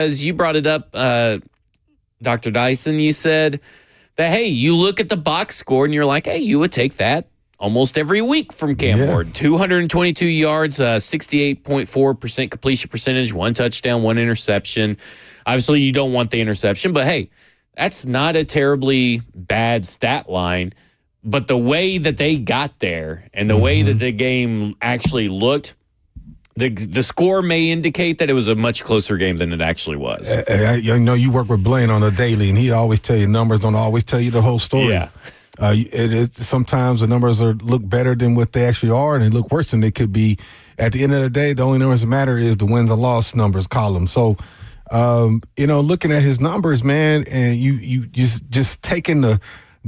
As you brought it up, Dr. Dyson, you said that, hey, you look at the box score and you're like, hey, you would take that almost every week from Cam Ward. 222 yards, 68.4% completion percentage, 1 touchdown, 1 interception. Obviously, you don't want the interception, but hey, that's not a terribly bad stat line. But the way that they got there and the way that the game actually looked, the score may indicate that it was a much closer game than it actually was. I know you work with Blaine on a daily, and he always tell you numbers don't always tell you the whole story. Yeah. Sometimes the numbers look better than what they actually are, and they look worse than they could be. At the end of the day, the only numbers that matter is the wins and loss numbers column. So, looking at his numbers, man, and you just taking the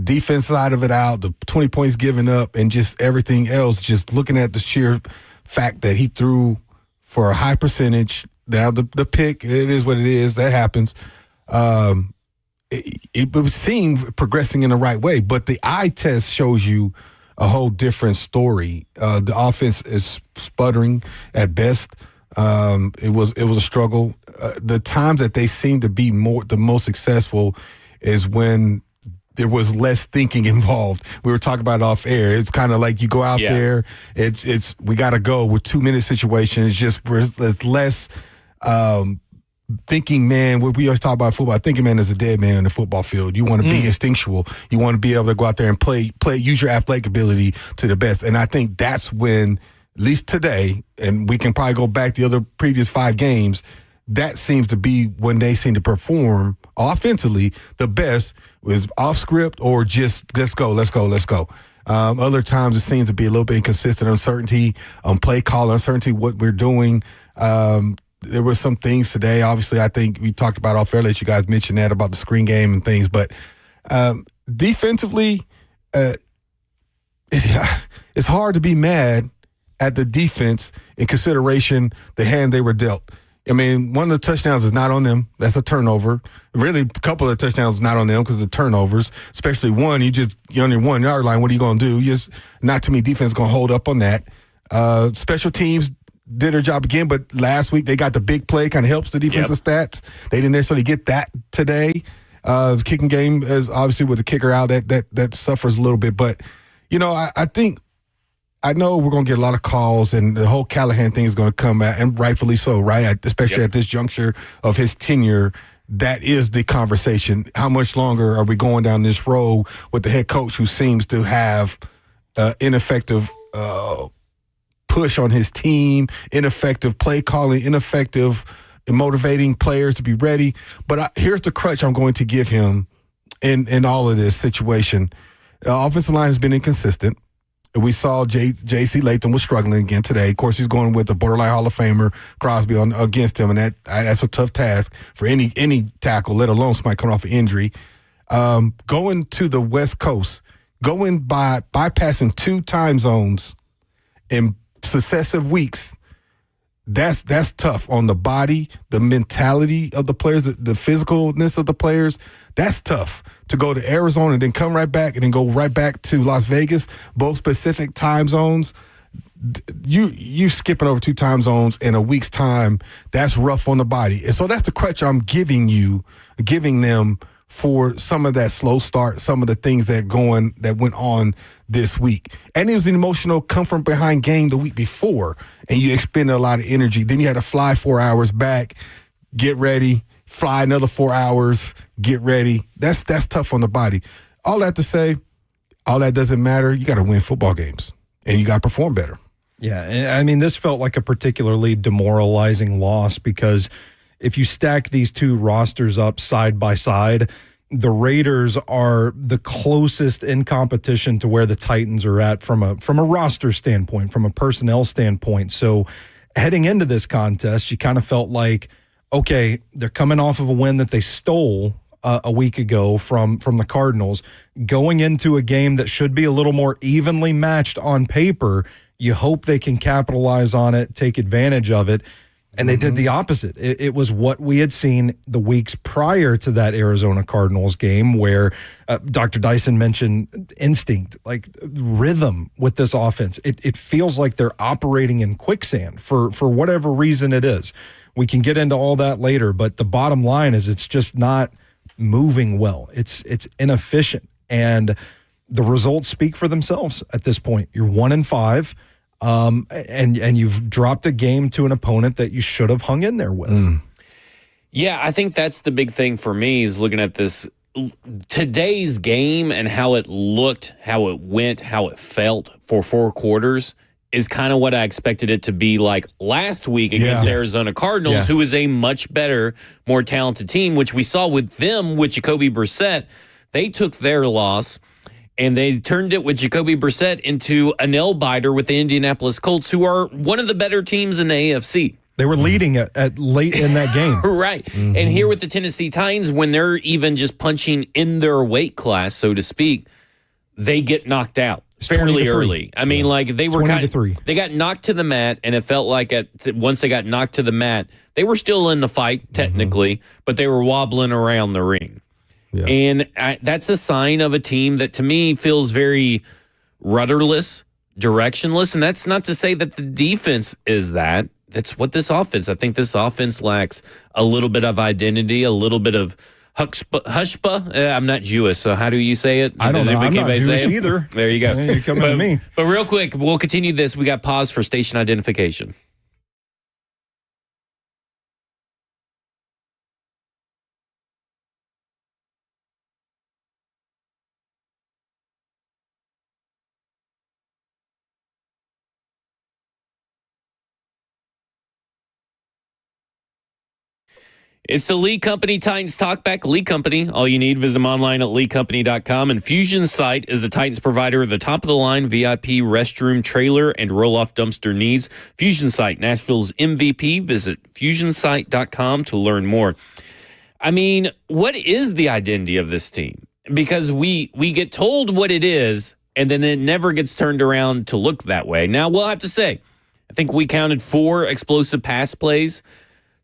defense side of it out, the 20 points given up, and just everything else, just looking at the sheer fact that he threw for a high percentage. Now, the pick, it is what it is. That happens. It seemed progressing in the right way, but the eye test shows you a whole different story. The offense is sputtering at best. It was a struggle. The times that they seem to be the most successful is when there was less thinking involved. We were talking about it off air. It's kind of like you go out there. It's we got to go with 2-minute situations. Just it's less thinking man. We always talk about football. Thinking man is a dead man in the football field. You want to be instinctual. You want to be able to go out there and play, use your athletic ability to the best. And I think that's when, at least today, and we can probably go back the other previous 5 games, that seems to be when they seem to perform offensively the best, was off script or just let's go. Other times it seems to be a little bit inconsistent, uncertainty, play call, uncertainty, what we're doing. There were some things today, obviously, I think we talked about off air, let you guys mention that about the screen game and things, but defensively, it's hard to be mad at the defense in consideration the hand they were dealt. I mean, one of the touchdowns is not on them. That's a turnover. Really, a couple of touchdowns not on them because of turnovers, especially one. You're on your 1 yard line. What are you going to do? Not too many defense going to hold up on that. Special teams did their job again, but last week they got the big play, kind of helps the defensive stats. They didn't necessarily get that today. Kicking game is obviously with the kicker out, that suffers a little bit. But, I know we're going to get a lot of calls, and the whole Callahan thing is going to come out, and rightfully so, right? Especially at this juncture of his tenure, that is the conversation. How much longer are we going down this road with the head coach who seems to have ineffective push on his team, ineffective play calling, ineffective motivating players to be ready? But here's the crutch I'm going to give him in all of this situation. The offensive line has been inconsistent. We saw J.C. Latham was struggling again today. Of course, he's going with the borderline Hall of Famer Crosby against him, and that's a tough task for any tackle, let alone somebody coming off an injury. Going to the West Coast, bypassing 2 time zones in successive weeks, that's tough on the body, the mentality of the players, the physicalness of the players. That's tough to go to Arizona and then come right back and then go right back to Las Vegas, both specific time zones. You skipping over 2 time zones in a week's time, that's rough on the body. And so that's the crutch I'm giving them for some of that slow start, some of the things that went on this week. And it was an emotional come from behind game the week before, and you expended a lot of energy. Then you had to fly 4 hours back, get ready, fly another 4 hours, get ready. That's tough on the body. All that to say, all that doesn't matter. You got to win football games, and you got to perform better. Yeah, and I mean, this felt like a particularly demoralizing loss because if you stack these 2 rosters up side by side, the Raiders are the closest in competition to where the Titans are at from a roster standpoint, from a personnel standpoint. So heading into this contest, you kind of felt like, okay, they're coming off of a win that they stole a week ago from the Cardinals. Going into a game that should be a little more evenly matched on paper, you hope they can capitalize on it, take advantage of it. And they did the opposite. It was what we had seen the weeks prior to that Arizona Cardinals game where Dr. Dyson mentioned instinct, like rhythm with this offense. It feels like they're operating in quicksand for whatever reason it is. We can get into all that later, but the bottom line is it's just not moving well. It's inefficient, and the results speak for themselves at this point. You're 1-5, and you've dropped a game to an opponent that you should have hung in there with. Yeah, I think that's the big thing for me is looking at this today's game and how it looked, how it went, how it felt for 4 quarters is kind of what I expected it to be like last week against Arizona Cardinals, who is a much better, more talented team, which we saw with them with Jacoby Brissett. They took their loss and they turned it with Jacoby Brissett into a nail-biter with the Indianapolis Colts, who are one of the better teams in the AFC. They were leading at late in that game. Right. And here with the Tennessee Titans, when they're even just punching in their weight class, so to speak, they get knocked out fairly early. I mean, like they were they got knocked to the mat, and it felt like once they got knocked to the mat, they were still in the fight technically, but they were wobbling around the ring. Yeah. And that's a sign of a team that to me feels very rudderless, directionless, and that's not to say that the defense is that. That's what this offense. I think this offense lacks a little bit of identity, a little bit of hushpa. I'm not Jewish, so how do you say it? I don't know. I'm not Jewish either. There you go. Yeah, you're coming to me. But real quick, we'll continue this. We got pause for station identification. It's the Lee Company Titans Talkback. Lee Company, all you need, visit them online at leecompany.com. And Fusion Site is the Titans provider of the top-of-the-line VIP restroom, trailer, and roll-off dumpster needs. Fusion Site, Nashville's MVP. Visit fusionsite.com to learn more. I mean, what is the identity of this team? Because we get told what it is, and then it never gets turned around to look that way. Now, we'll have to say, I think we counted 4 explosive pass plays.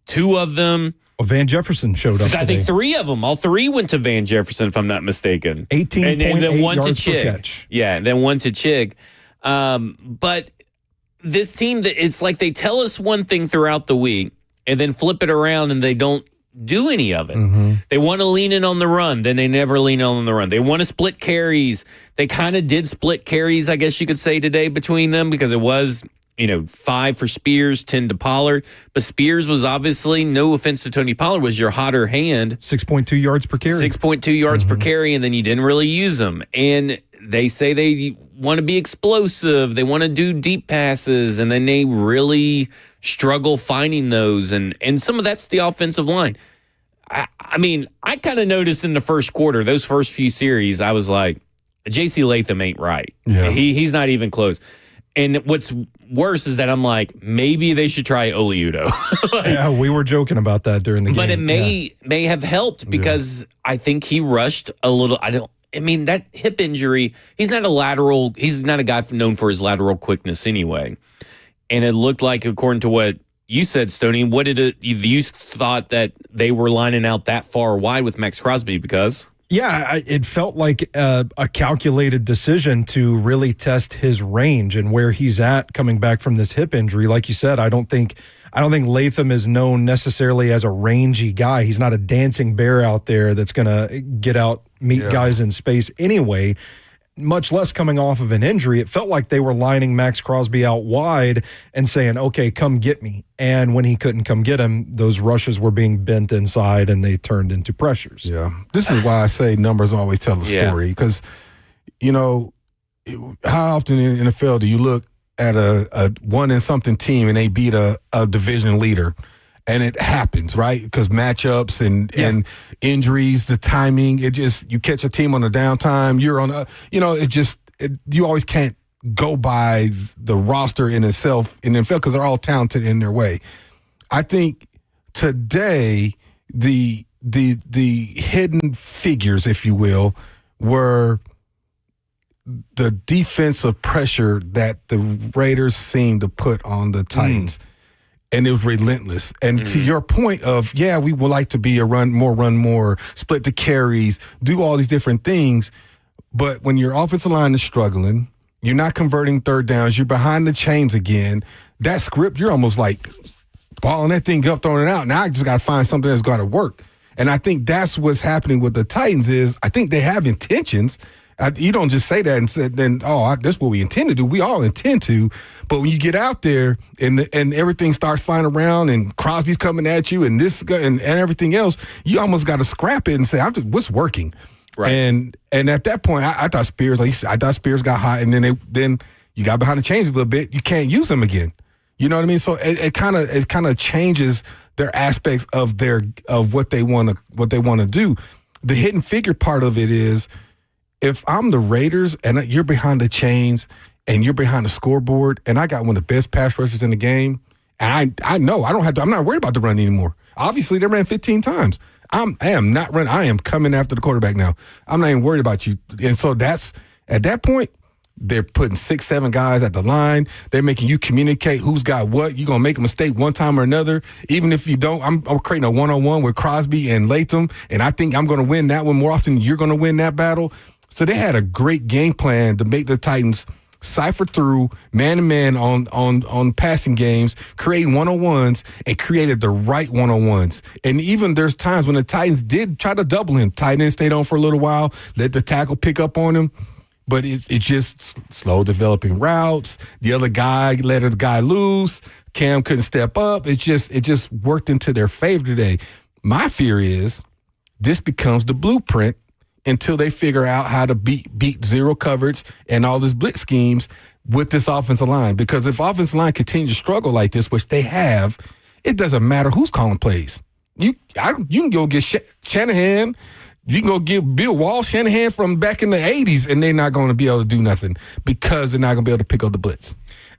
2 of them... Well, Van Jefferson showed up today. I think 3 of them. All 3 went to Van Jefferson, if I'm not mistaken. 18.8 and then 1 yards to Chig. per catch. Yeah, and then 1 to Chig. But this team, it's like they tell us one thing throughout the week and then flip it around and they don't do any of it. They want to lean in on the run, then they never lean in on the run. They want to split carries. They kind of did split carries, I guess you could say, today between them because it was... 5 for Spears, 10 to Pollard. But Spears was obviously, no offense to Tony Pollard, was your hotter hand. 6.2 yards per carry. 6.2 yards per carry, and then you didn't really use them. And they say they want to be explosive. They want to do deep passes, and then they really struggle finding those. And some of that's the offensive line. I mean, I kind of noticed in the first quarter, those first few series, I was like, J.C. Latham ain't right. Yeah. He's not even close. And what's worse is that I'm like, maybe they should try Oliudo. Yeah, we were joking about that during the game. But it may have helped because I think he rushed a little. I mean, that hip injury, he's not a guy known for his lateral quickness anyway. And it looked like, according to what you said, Stoney, you thought that they were lining out that far wide with Max Crosby because... Yeah, it felt like a calculated decision to really test his range and where he's at coming back from this hip injury. Like you said, I don't think Latham is known necessarily as a rangy guy. He's not a dancing bear out there that's going to get out, meet guys in space anyway, much less coming off of an injury. It felt like they were lining Max Crosby out wide and saying, okay, come get me. And when he couldn't come get him, those rushes were being bent inside and they turned into pressures. Yeah. This is why I say numbers always tell the story. Because, how often in the NFL do you look at a 1-and-something team and they beat a division leader? And it happens, right? Because matchups and injuries, the timing, you catch a team on a downtime, you're on you always can't go by the roster in itself in the NFL because they're all talented in their way. I think today the hidden figures, if you will, were the defensive pressure that the Raiders seemed to put on the Titans. And it was relentless. And to your point of, we would like to be a run more, split the carries, do all these different things. But when your offensive line is struggling, you're not converting third downs, you're behind the chains again, that script, you're almost like balling that thing up, throwing it out. Now I just got to find something that's got to work. And I think that's what's happening with the Titans is I think they have intentions. You don't just say that and say, then, this is what we intend to do. We all intend to. But when you get out there and everything starts flying around and Crosby's coming at you and this and everything else, you almost got to scrap it and say, what's working? Right. And at that point, I thought Spears, like you said, got hot, and then you got behind the chains a little bit. You can't use them again. You know what I mean? So it kind of changes their aspects of what they want to do. The hidden figure part of it is, if I'm the Raiders and you're behind the chains and you're behind the scoreboard and I got one of the best pass rushers in the game, and I know I'm not worried about the run anymore. Obviously, they ran 15 times. I am not running. I am coming after the quarterback now. I'm not even worried about you. And so that's at that point, they're putting 6-7 guys at the line. They're making you communicate who's got what. You're going to make a mistake one time or another. Even if you don't, I'm creating a one-on-one with Crosby and Latham, and I think I'm going to win that one more often than you're going to win that battle. So they had a great game plan to make the Titans cipher through man-to-man on passing games, creating one-on-ones, and created the right one-on-ones. And even there's times when the Titans did try to double him. Tight end stayed on for a little while, let the tackle pick up on him. But it's just slow developing routes. The other guy let the guy loose. Cam couldn't step up. It just worked into their favor today. My fear is this becomes the blueprint until they figure out how to beat zero coverage and all this blitz schemes with this offensive line. Because if offensive line continues to struggle like this, which they have, it doesn't matter who's calling plays. You can go get Shanahan. You can go get Bill Walsh, Shanahan from back in the 80s, and they're not going to be able to do nothing because they're not going to be able to pick up the blitz.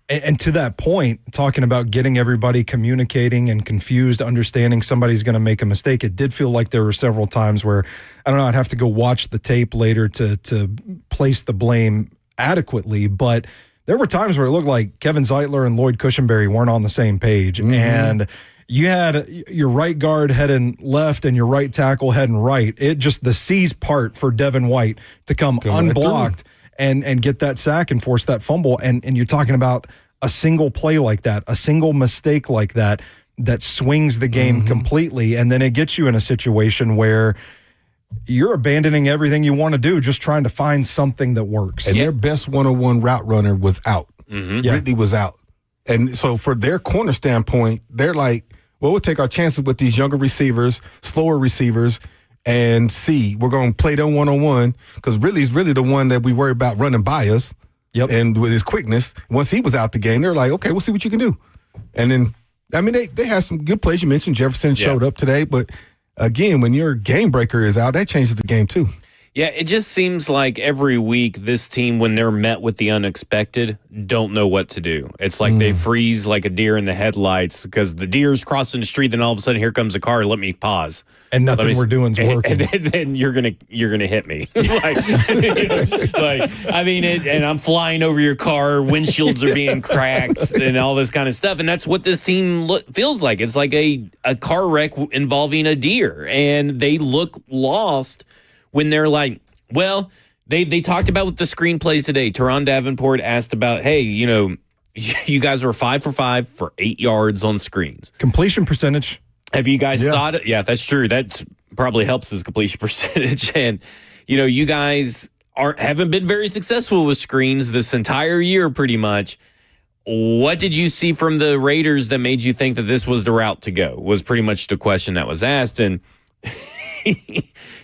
And to that point, talking about getting everybody communicating and confused, understanding somebody's going to make a mistake, it did feel like there were several times where, I don't know, I'd have to go watch the tape later to place the blame adequately, but there were times where it looked like Kevin Zeitler and Lloyd Cushenberry weren't on the same page. Mm-hmm. And you had your right guard heading left and your right tackle heading right. It just the C's part for Devin White to come unblocked and get that sack and force that fumble. And you're talking about a single play like that, a single mistake like that swings the game completely. And then it gets you in a situation where you're abandoning everything you want to do, just trying to find something that works. And their best one-on-one route runner was out. Mm-hmm. Yeah. Ridley was out. And so for their corner standpoint, they're like, well, we'll take our chances with these younger receivers, slower receivers, and see. We're going to play them one-on-one because Ridley's really the one that we worry about running by us. Yep. And with his quickness, once he was out the game, they're like, okay, we'll see what you can do. And then, I mean, they had some good plays. You mentioned Jefferson showed up today, but again, when your game breaker is out, that changes the game too. Yeah, it just seems like every week this team, when they're met with the unexpected, don't know what to do. It's like they freeze like a deer in the headlights because the deer's crossing the street, then all of a sudden here comes a car. Let me pause. And nothing we're doing is working. And then you're gonna hit me. And I'm flying over your car. Windshields are being cracked and all this kind of stuff. And that's what this team feels like. It's like a car wreck involving a deer, and they look lost. When they're like, well, they talked about with the screenplays today. Teron Davenport asked about, hey, you guys were 5 for 5 for 8 yards on screens. Completion percentage. Have you guys thought it? Yeah, that's true. That probably helps his completion percentage. And, you guys haven't been very successful with screens this entire year pretty much. What did you see from the Raiders that made you think that this was the route to go? Was pretty much the question that was asked. And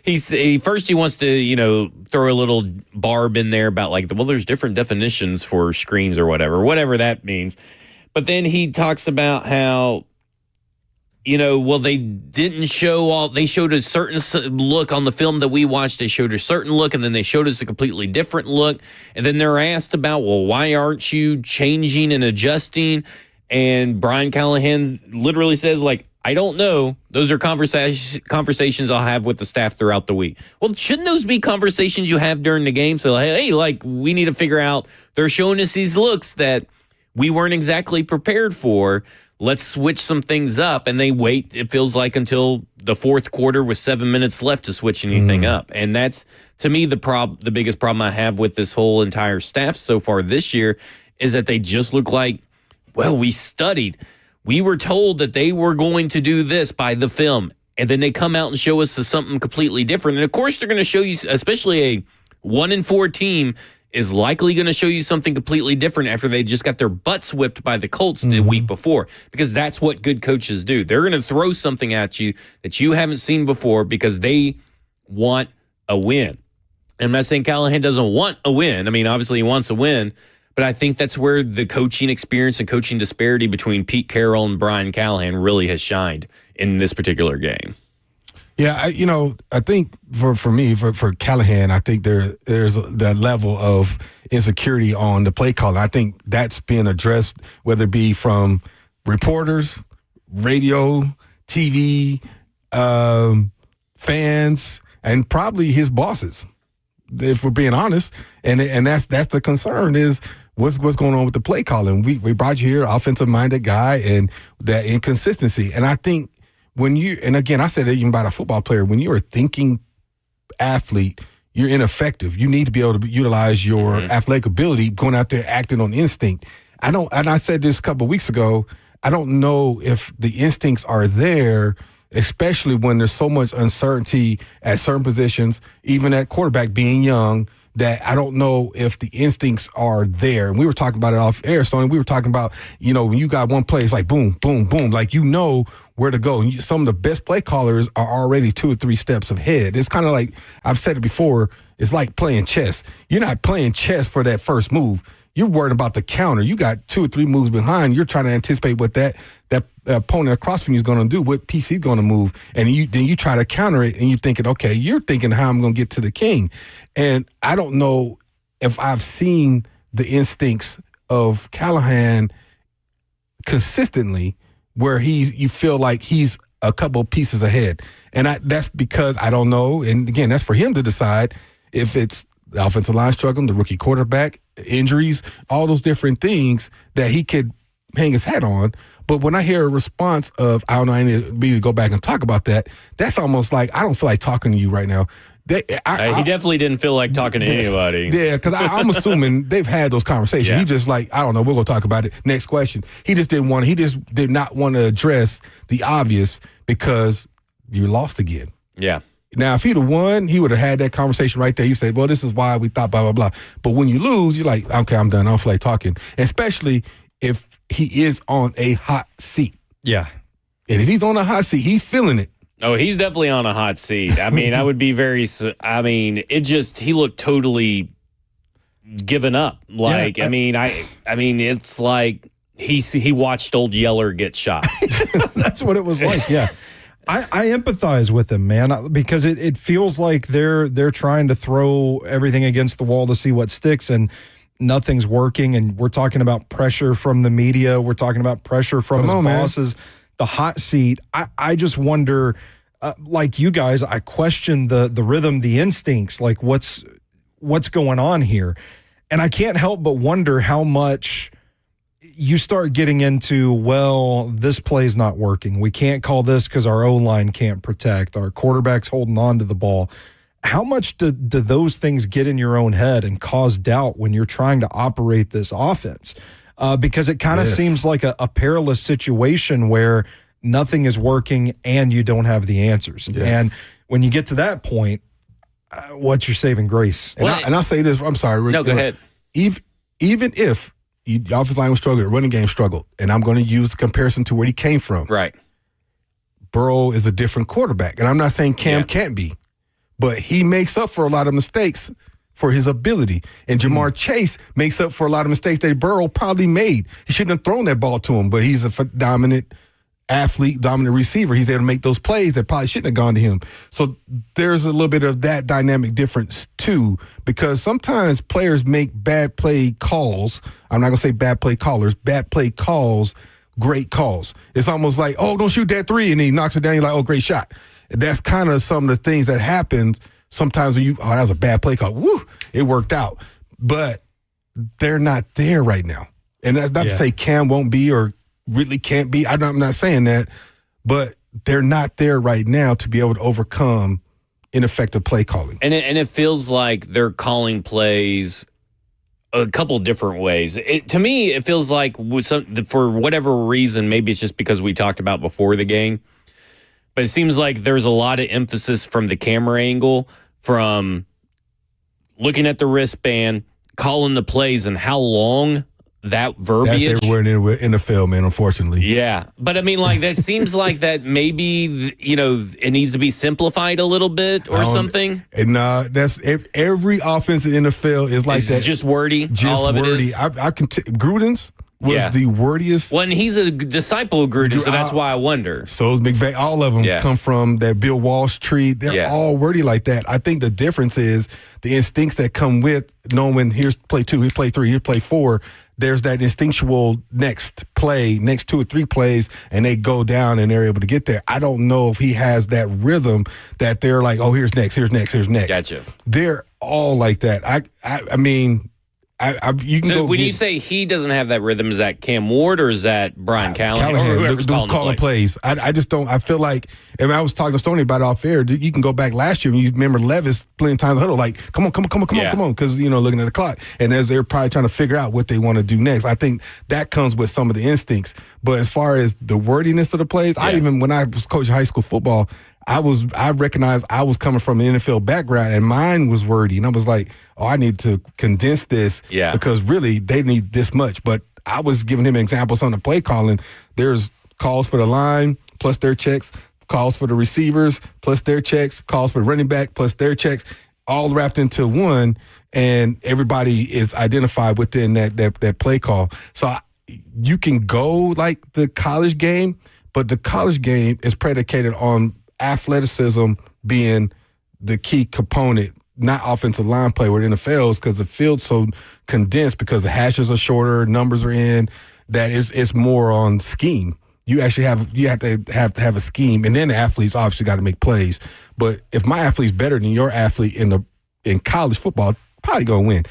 he wants to throw a little barb in there about there's different definitions for screens or whatever that means. But then he talks about how they didn't show they showed a certain look on the film that we watched. They showed a certain look, and then they showed us a completely different look. And then they're asked about, well, why aren't you changing and adjusting? And Brian Callahan literally says, I don't know. Those are conversations I'll have with the staff throughout the week. Well, shouldn't those be conversations you have during the game? So, hey, we need to figure out, they're showing us these looks that we weren't exactly prepared for. Let's switch some things up. And they wait, it feels like, until the fourth quarter with 7 minutes left to switch anything up. And that's, to me, the biggest problem I have with this whole entire staff so far this year is that they just look like, well, we studied. we were told that they were going to do this by the film, and then they come out and show us something completely different. And of course, they're going to show you, especially a 1-4 team is likely going to show you something completely different after they just got their butts whipped by the Colts the week before, because that's what good coaches do. They're going to throw something at you that you haven't seen before because they want a win. And I'm not saying Callahan doesn't want a win. I mean, obviously he wants a win, but I think that's where the coaching experience and coaching disparity between Pete Carroll and Brian Callahan really has shined in this particular game. Yeah, I think for me, for Callahan, I think there's that level of insecurity on the play calling. I think that's being addressed, whether it be from reporters, radio, TV, fans, and probably his bosses, if we're being honest. And that's the concern is what's going on with the play calling. We brought you here, offensive-minded guy, and that inconsistency. And I think and again, I said it even about a football player, when you're a thinking athlete, you're ineffective. You need to be able to utilize your athletic ability, going out there acting on instinct. And I said this a couple of weeks ago, I don't know if the instincts are there, especially when there's so much uncertainty at certain positions, even at quarterback being young, that I don't know if the instincts are there. And we were talking about it off air, Stoney. We were talking about, when you got one play, it's like boom, boom, boom. Like where to go. And some of the best play callers are already 2 or 3 steps ahead. It's kind of like, I've said it before, it's like playing chess. You're not playing chess for that first move. You're worried about the counter. You got 2 or 3 moves behind. You're trying to anticipate what that opponent across from you is going to do, what piece he's going to move. And then you try to counter it, and you're thinking, okay, you're thinking how I'm going to get to the king. And I don't know if I've seen the instincts of Callahan consistently where you feel like he's a couple of pieces ahead. And that's because I don't know. And again, that's for him to decide if it's the offensive line struggling, the rookie quarterback, injuries, all those different things that he could hang his hat on. But when I hear a response of, I don't know, I need to go back and talk about that, that's almost like, I don't feel like talking to you right now. He definitely didn't feel like talking to anybody. Yeah, because I'm assuming they've had those conversations. Yeah. He just like, I don't know, we're going to talk about it. Next question. He just did not want to address the obvious because you lost again. Yeah. Now, if he'd have won, he would have had that conversation right there. You say, well, this is why we thought blah, blah, blah. But when you lose, you're like, okay, I'm done. I don't feel like talking. Especially if he is on a hot seat. Yeah. And if he's on a hot seat, he's feeling it. Oh, he's definitely on a hot seat. I mean, I would be he looked totally given up. Like, yeah, I mean, it's like he watched old Yeller get shot. That's what it was like. Yeah. I empathize with him, man, because it feels like they're trying to throw everything against the wall to see what sticks, and nothing's working. And we're talking about pressure from the media. We're talking about pressure from his bosses. Man. The hot seat. I just wonder, like you guys, I question the rhythm, the instincts, like what's going on here. And I can't help but wonder how much you start getting into, well, this play's not working. We can't call this because our O-line can't protect. Our quarterback's holding on to the ball. How much do those things get in your own head and cause doubt when you're trying to operate this offense? Because it kind of seems like a perilous situation where nothing is working and you don't have the answers. Yes. And when you get to that point, what's your saving grace? And I'll say this. I'm sorry, Rick. No, go ahead. Even if the offensive line was struggling, running game struggled, and I'm going to use the comparison to where he came from. Right. Burrow is a different quarterback. And I'm not saying Cam can't be, but he makes up for a lot of mistakes for his ability. And Jamar Chase makes up for a lot of mistakes that Burrow probably made. He shouldn't have thrown that ball to him, but he's a dominant athlete, dominant receiver. He's able to make those plays that probably shouldn't have gone to him. So there's a little bit of that dynamic difference too, because sometimes players make bad play calls. I'm not going to say bad play callers, bad play calls, great calls. It's almost like, oh, don't shoot that 3, and he knocks it down. You're like, oh, great shot. That's kind of some of the things that happen sometimes when that was a bad play call. Woo, it worked out. But they're not there right now. And that's not to say Cam won't be or really can't be. I'm not saying that. But they're not there right now to be able to overcome ineffective play calling. And it feels like they're calling plays a couple different ways. To me, it feels like for whatever reason, maybe it's just because we talked about before the game, but it seems like there's a lot of emphasis from the camera angle, from looking at the wristband, calling the plays, and how long that verbiage. That's everywhere in the film, man, unfortunately. Yeah. But I mean, like, that seems like that maybe, it needs to be simplified a little bit or something. And that's every offense in the NFL is like that. Just wordy. Just all of wordy. it is. Gruden's was the wordiest. Well, and he's a disciple of Gruden, so that's why I wonder. So is McVay. All of them come from that Bill Walsh tree. They're all wordy like that. I think the difference is the instincts that come with knowing here's play 2, here's play 3, here's play 4. There's that instinctual next 2 or 3 plays, and they go down and they're able to get there. I don't know if he has that rhythm that they're like, oh, here's next. Gotcha. They're all like that. I mean, you can so go when you say he doesn't have that rhythm, is that Cam Ward or is that Brian Callahan or whoever's calling the plays? I just don't. I feel like, and I was talking to Stoney about it off air. You can go back last year and you remember Levis playing time in the huddle, like, come on, because looking at the clock, and as they're probably trying to figure out what they want to do next. I think that comes with some of the instincts. But as far as the wordiness of the plays, when I was coaching high school football, I recognized I was coming from an NFL background and mine was wordy. And I was like, oh, I need to condense this because really they need this much. But I was giving him examples on the play calling. There's calls for the line plus their checks, calls for the receivers plus their checks, calls for the running back plus their checks, all wrapped into one. And everybody is identified within that play call. So you can go like the college game, but the college game is predicated on athleticism being the key component, not offensive line play where the NFL is, because the field's so condensed because the hashes are shorter, numbers are in, that it's more on scheme. You actually have to have a scheme, and then the athletes obviously got to make plays. But if my athlete's better than your athlete in college football, probably gonna win.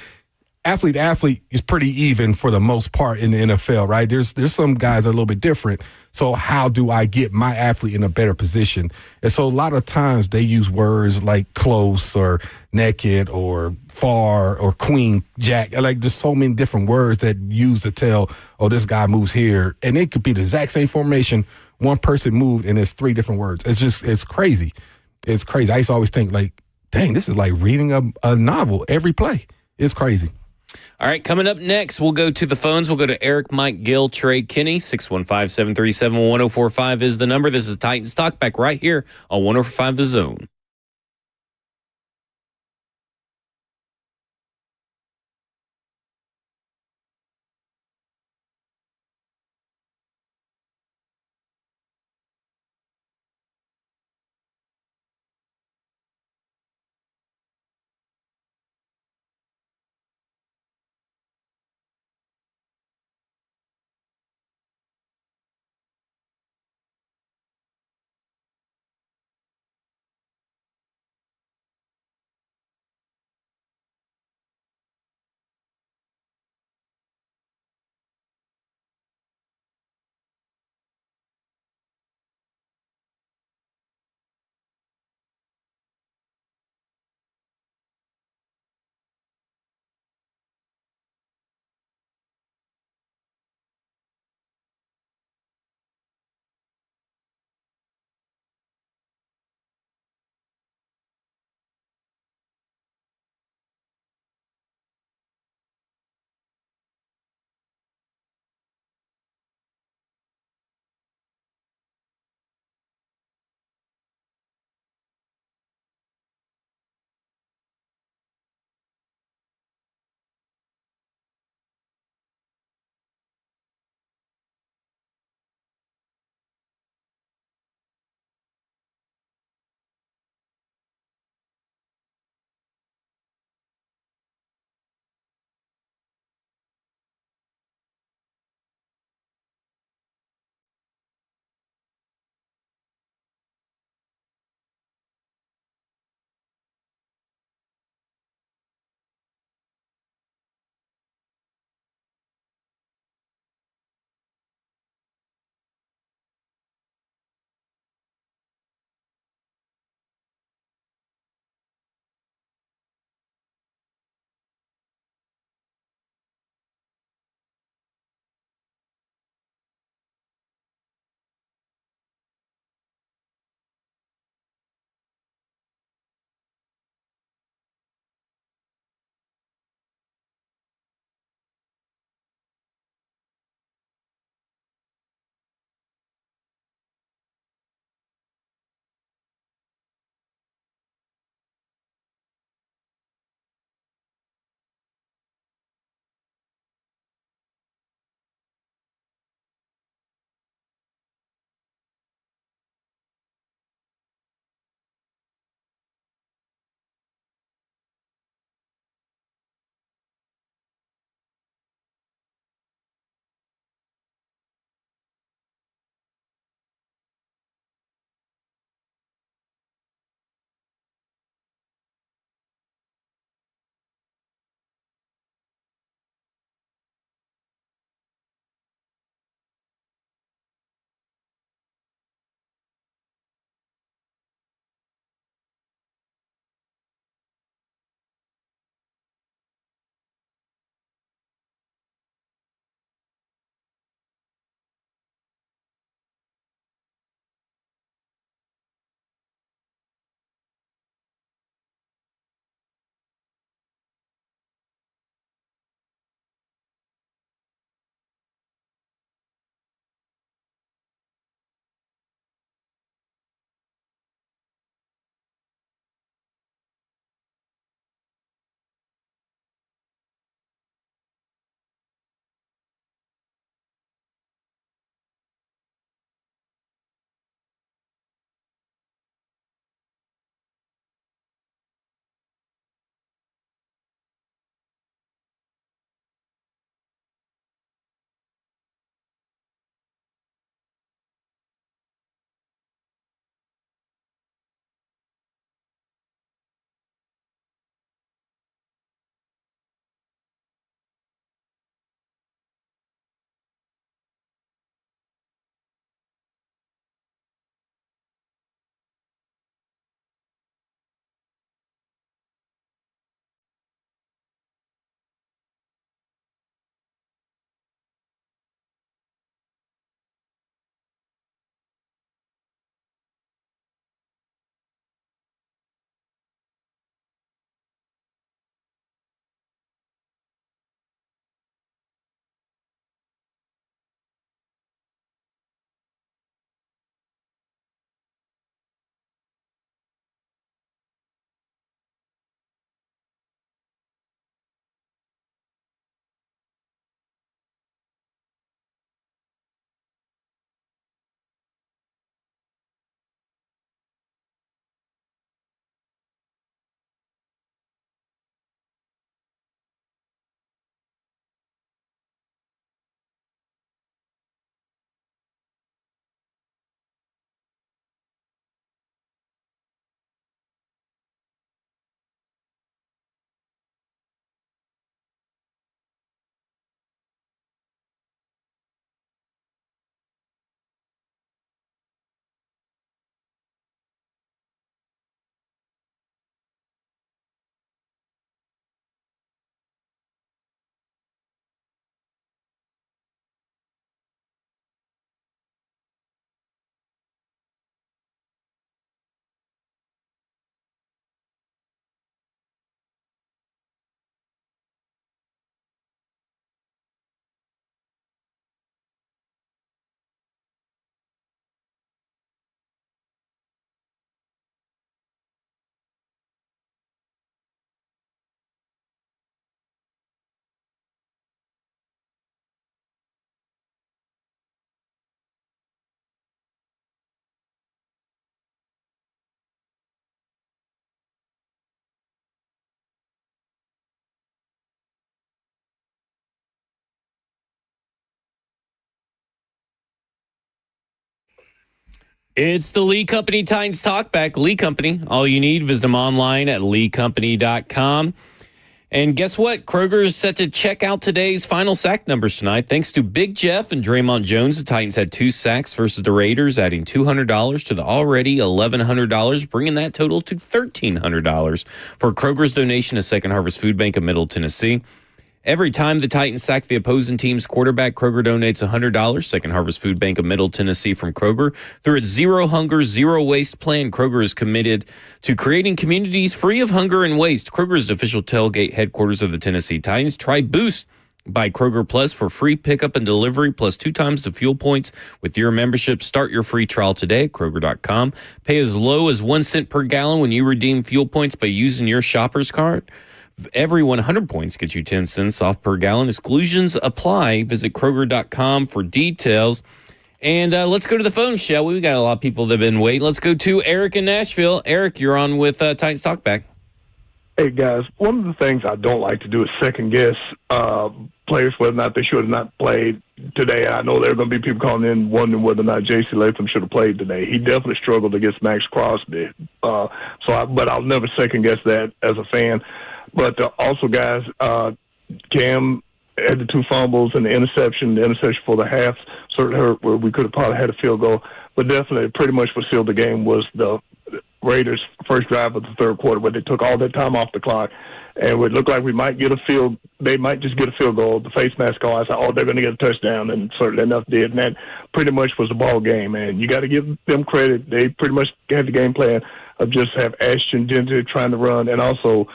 Athlete to athlete is pretty even for the most part in the NFL, right? There's some guys that are a little bit different. So how do I get my athlete in a better position? And so a lot of times they use words like close or naked or far or queen, jack. Like there's so many different words that use to tell, oh, this guy moves here. And it could be the exact same formation. One person moved and it's 3 different words. It's crazy. It's crazy. I used to always think like, dang, this is like reading a novel every play. It's crazy. All right, coming up next, we'll go to the phones. We'll go to Eric, Mike, Gil, Trey, Kenny. 615-737-1045 is the number. This is Titans Talkback right here on 1045 The Zone. It's the Lee Company Titans Talkback. Lee Company, all you need, visit them online at leecompany.com. And guess what? Kroger is set to check out today's final sack numbers tonight. Thanks to Big Jeff and Draymond Jones, the Titans had 2 sacks versus the Raiders, adding $200 to the already $1,100, bringing that total to $1,300 for Kroger's donation to Second Harvest Food Bank of Middle Tennessee. Every time the Titans sack the opposing team's quarterback, Kroger donates $100. Second Harvest Food Bank of Middle Tennessee from Kroger. Through its Zero Hunger, Zero Waste plan, Kroger is committed to creating communities free of hunger and waste. Kroger is the official tailgate headquarters of the Tennessee Titans. Try Boost by Kroger Plus for free pickup and delivery, plus 2 times the fuel points with your membership. Start your free trial today at Kroger.com. Pay as low as 1 cent per gallon when you redeem fuel points by using your shopper's card. Every 100 points gets you 10 cents off per gallon. Exclusions apply. Visit Kroger.com for details. And let's go to the phone, shall we? We got a lot of people that have been waiting. Let's go to Eric in Nashville. Eric, you're on with Titans Talkback. Hey, guys, one of the things I don't like to do is second-guess players whether or not they should have not played today. I know there are going to be people calling in wondering whether or not J.C. Latham should have played today. He definitely struggled against Max Crosby. But I'll never second-guess that as a fan. But also, guys, Cam had the 2 fumbles and the interception for the half certainly hurt where we could have probably had a field goal. But definitely pretty much what sealed the game was the Raiders' first drive of the third quarter where they took all that time off the clock. And it looked like they might just get a field goal. The face mask call, I said, they're going to get a touchdown, and certainly enough did. And that pretty much was the ball game. And you got to give them credit. They pretty much had the game plan of just have Ashton Gentry trying to run, and also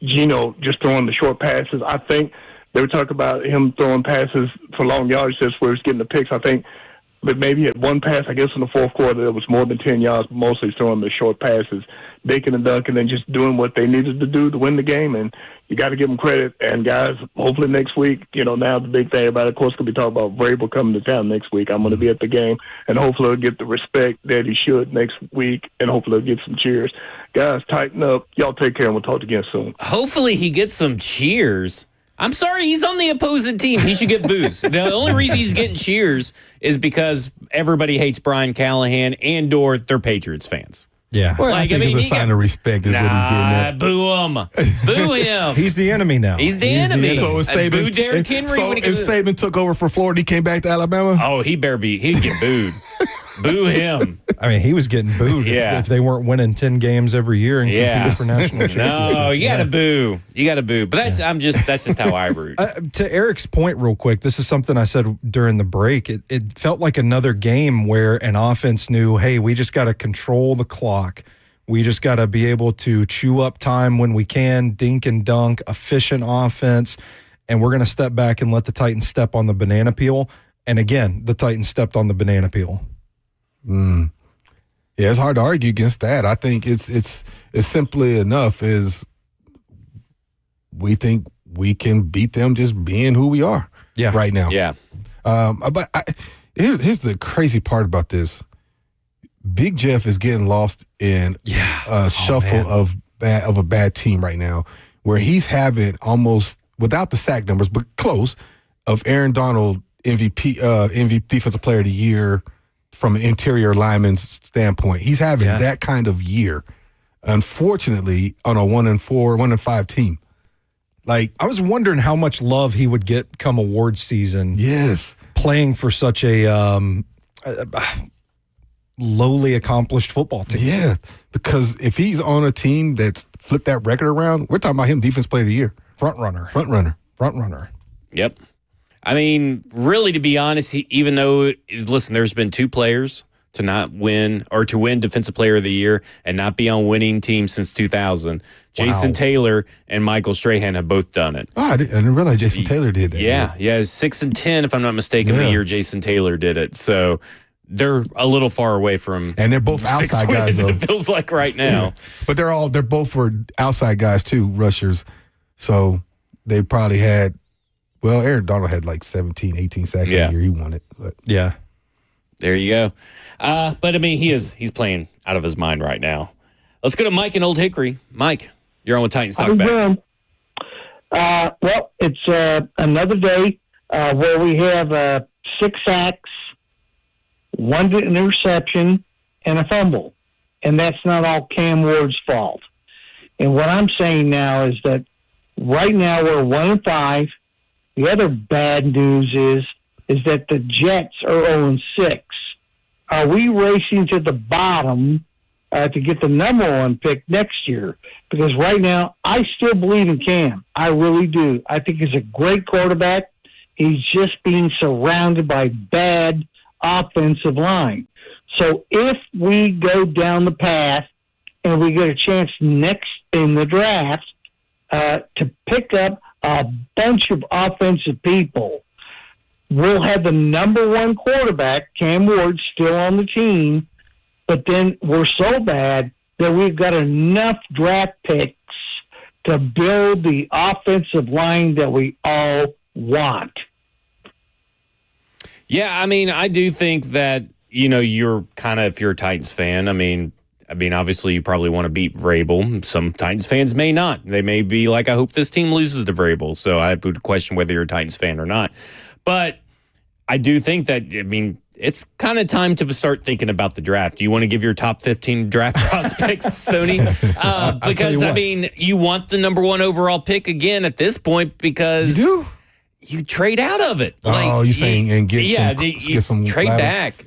Geno just throwing the short passes. I think they were talking about him throwing passes for long yardage, that's where he's getting the picks. I think but maybe he had one pass, I guess, in the fourth quarter that was more than 10 yards, but mostly throwing the short passes, dinking and dunking, and just doing what they needed to do to win the game. And you got to give them credit. And, guys, hopefully next week, now the big thing about it, of course, going to be talking about Vrabel coming to town next week. I'm going to be at the game, and hopefully he'll get the respect that he should next week, and hopefully he'll get some cheers. Guys, tighten up. Y'all take care, and we'll talk again soon. Hopefully he gets some cheers. I'm sorry, he's on the opposing team. He should get boos. The only reason he's getting cheers is because everybody hates Brian Callahan and/or they're Patriots fans. Yeah. Well, I think it's a sign of respect is what he's getting at. Boo him. Boo him. He's the enemy now. He's the enemy. So if boo Derrick Henry. if Saban took over for Florida, he came back to Alabama? Oh, he'd get booed. Boo him. I mean, he was getting booed if they weren't winning 10 games every year and competing for national championships. No, you got to boo. You got to boo. But that's just how I root. To Eric's point real quick, this is something I said during the break. It felt like another game where an offense knew, hey, we just got to control the clock. We just got to be able to chew up time when we can, dink and dunk, efficient offense, and we're going to step back and let the Titans step on the banana peel. And again, the Titans stepped on the banana peel. Yeah, it's hard to argue against that. I think it's simply enough is we think we can beat them just being who we are right now. Yeah. But here's the crazy part about this. Big Jeff is getting lost in a shuffle of a bad team right now where he's having almost, without the sack numbers, but close, of Aaron Donald MVP Defensive Player of the Year from an interior lineman's standpoint. He's having that kind of year, unfortunately, on a 1-4, 1-5 team. Like, I was wondering how much love he would get come awards season. Yes. Playing for such a lowly accomplished football team. Yeah, because if he's on a team that's flipped that record around, we're talking about him Defense Player of the Year. Front runner. Yep. I mean, really, to be honest, even though, listen, there's been 2 players to not win or to win Defensive Player of the Year and not be on winning teams since 2000. Jason Taylor and Michael Strahan have both done it. Oh, I didn't realize Jason Taylor did that. Yeah, 6-10, if I'm not mistaken, the year Jason Taylor did it. So they're a little far away from, and they're both outside guys, though. It feels like right now. But they're both for outside guys too, rushers. So they probably had. Well, Aaron Donald had like 17, 18 sacks a year. He won it. But. Yeah. There you go. But, I mean, he's playing out of his mind right now. Let's go to Mike in Old Hickory. Mike, you're on with Titans Talkback. Well, it's another day where we have 6 sacks, one interception, and a fumble. And that's not all Cam Ward's fault. And what I'm saying now is that right now we're 1-5. The other bad news is that the Jets are 0-6. Are we racing to the bottom to get the number one pick next year? Because right now, I still believe in Cam. I really do. I think he's a great quarterback. He's just being surrounded by bad offensive line. So if we go down the path and we get a chance next in the draft to pick up a bunch of offensive people, we'll have the number one quarterback, Cam Ward, still on the team, but then we're so bad that we've got enough draft picks to build the offensive line that we all want. Yeah, I mean, I do think that, you're kind of, if you're a Titans fan, I mean, obviously you probably want to beat Vrabel. Some Titans fans may not. They may be like, I hope this team loses to Vrabel. So I would question whether you're a Titans fan or not. But I do think that, it's kind of time to start thinking about the draft. Do you want to give your top 15 draft prospects, Stoney? Because, you want the number one overall pick again at this point because You do? you trade out of it. You're saying and get some trade collateral? back,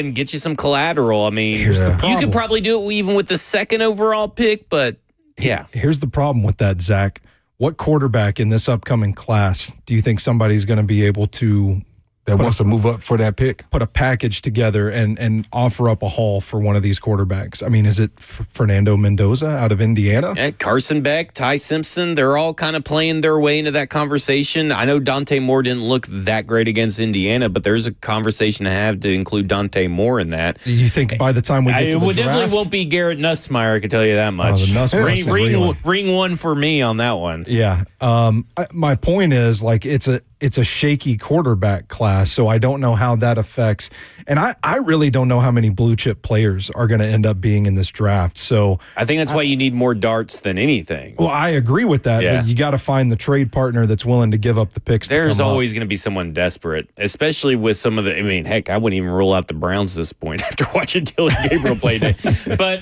and get you some collateral. I mean, Here's the you problem. could probably do it even with the second overall pick, but yeah. Here's the problem with that, Zach. What quarterback in this upcoming class do you think somebody's going to be able to that wants to move up for that pick? Put a package together and offer up a haul for one of these quarterbacks? I mean, is it Fernando Mendoza out of Indiana? Yeah, Carson Beck, Ty Simpson, they're all kind of playing their way into that conversation. I know Dante Moore didn't look that great against Indiana, but there's a conversation to have to include Dante Moore in that. Do you think by the time we get to the draft? It definitely won't be Garrett Nussmeier, I can tell you that much. The Nussmeier ring one for me on that one. Yeah. My point is, it's a shaky quarterback class, so I don't know how that affects. And I really don't know how many blue chip players are going to end up being in this draft. So I think that's why you need more darts than anything. Well, I agree with that. Yeah. But you got to find the trade partner that's willing to give up the picks. There's always going to be someone desperate, especially with some of the. I mean, heck, I wouldn't even rule out the Browns at this point after watching Dylan Gabriel play today. But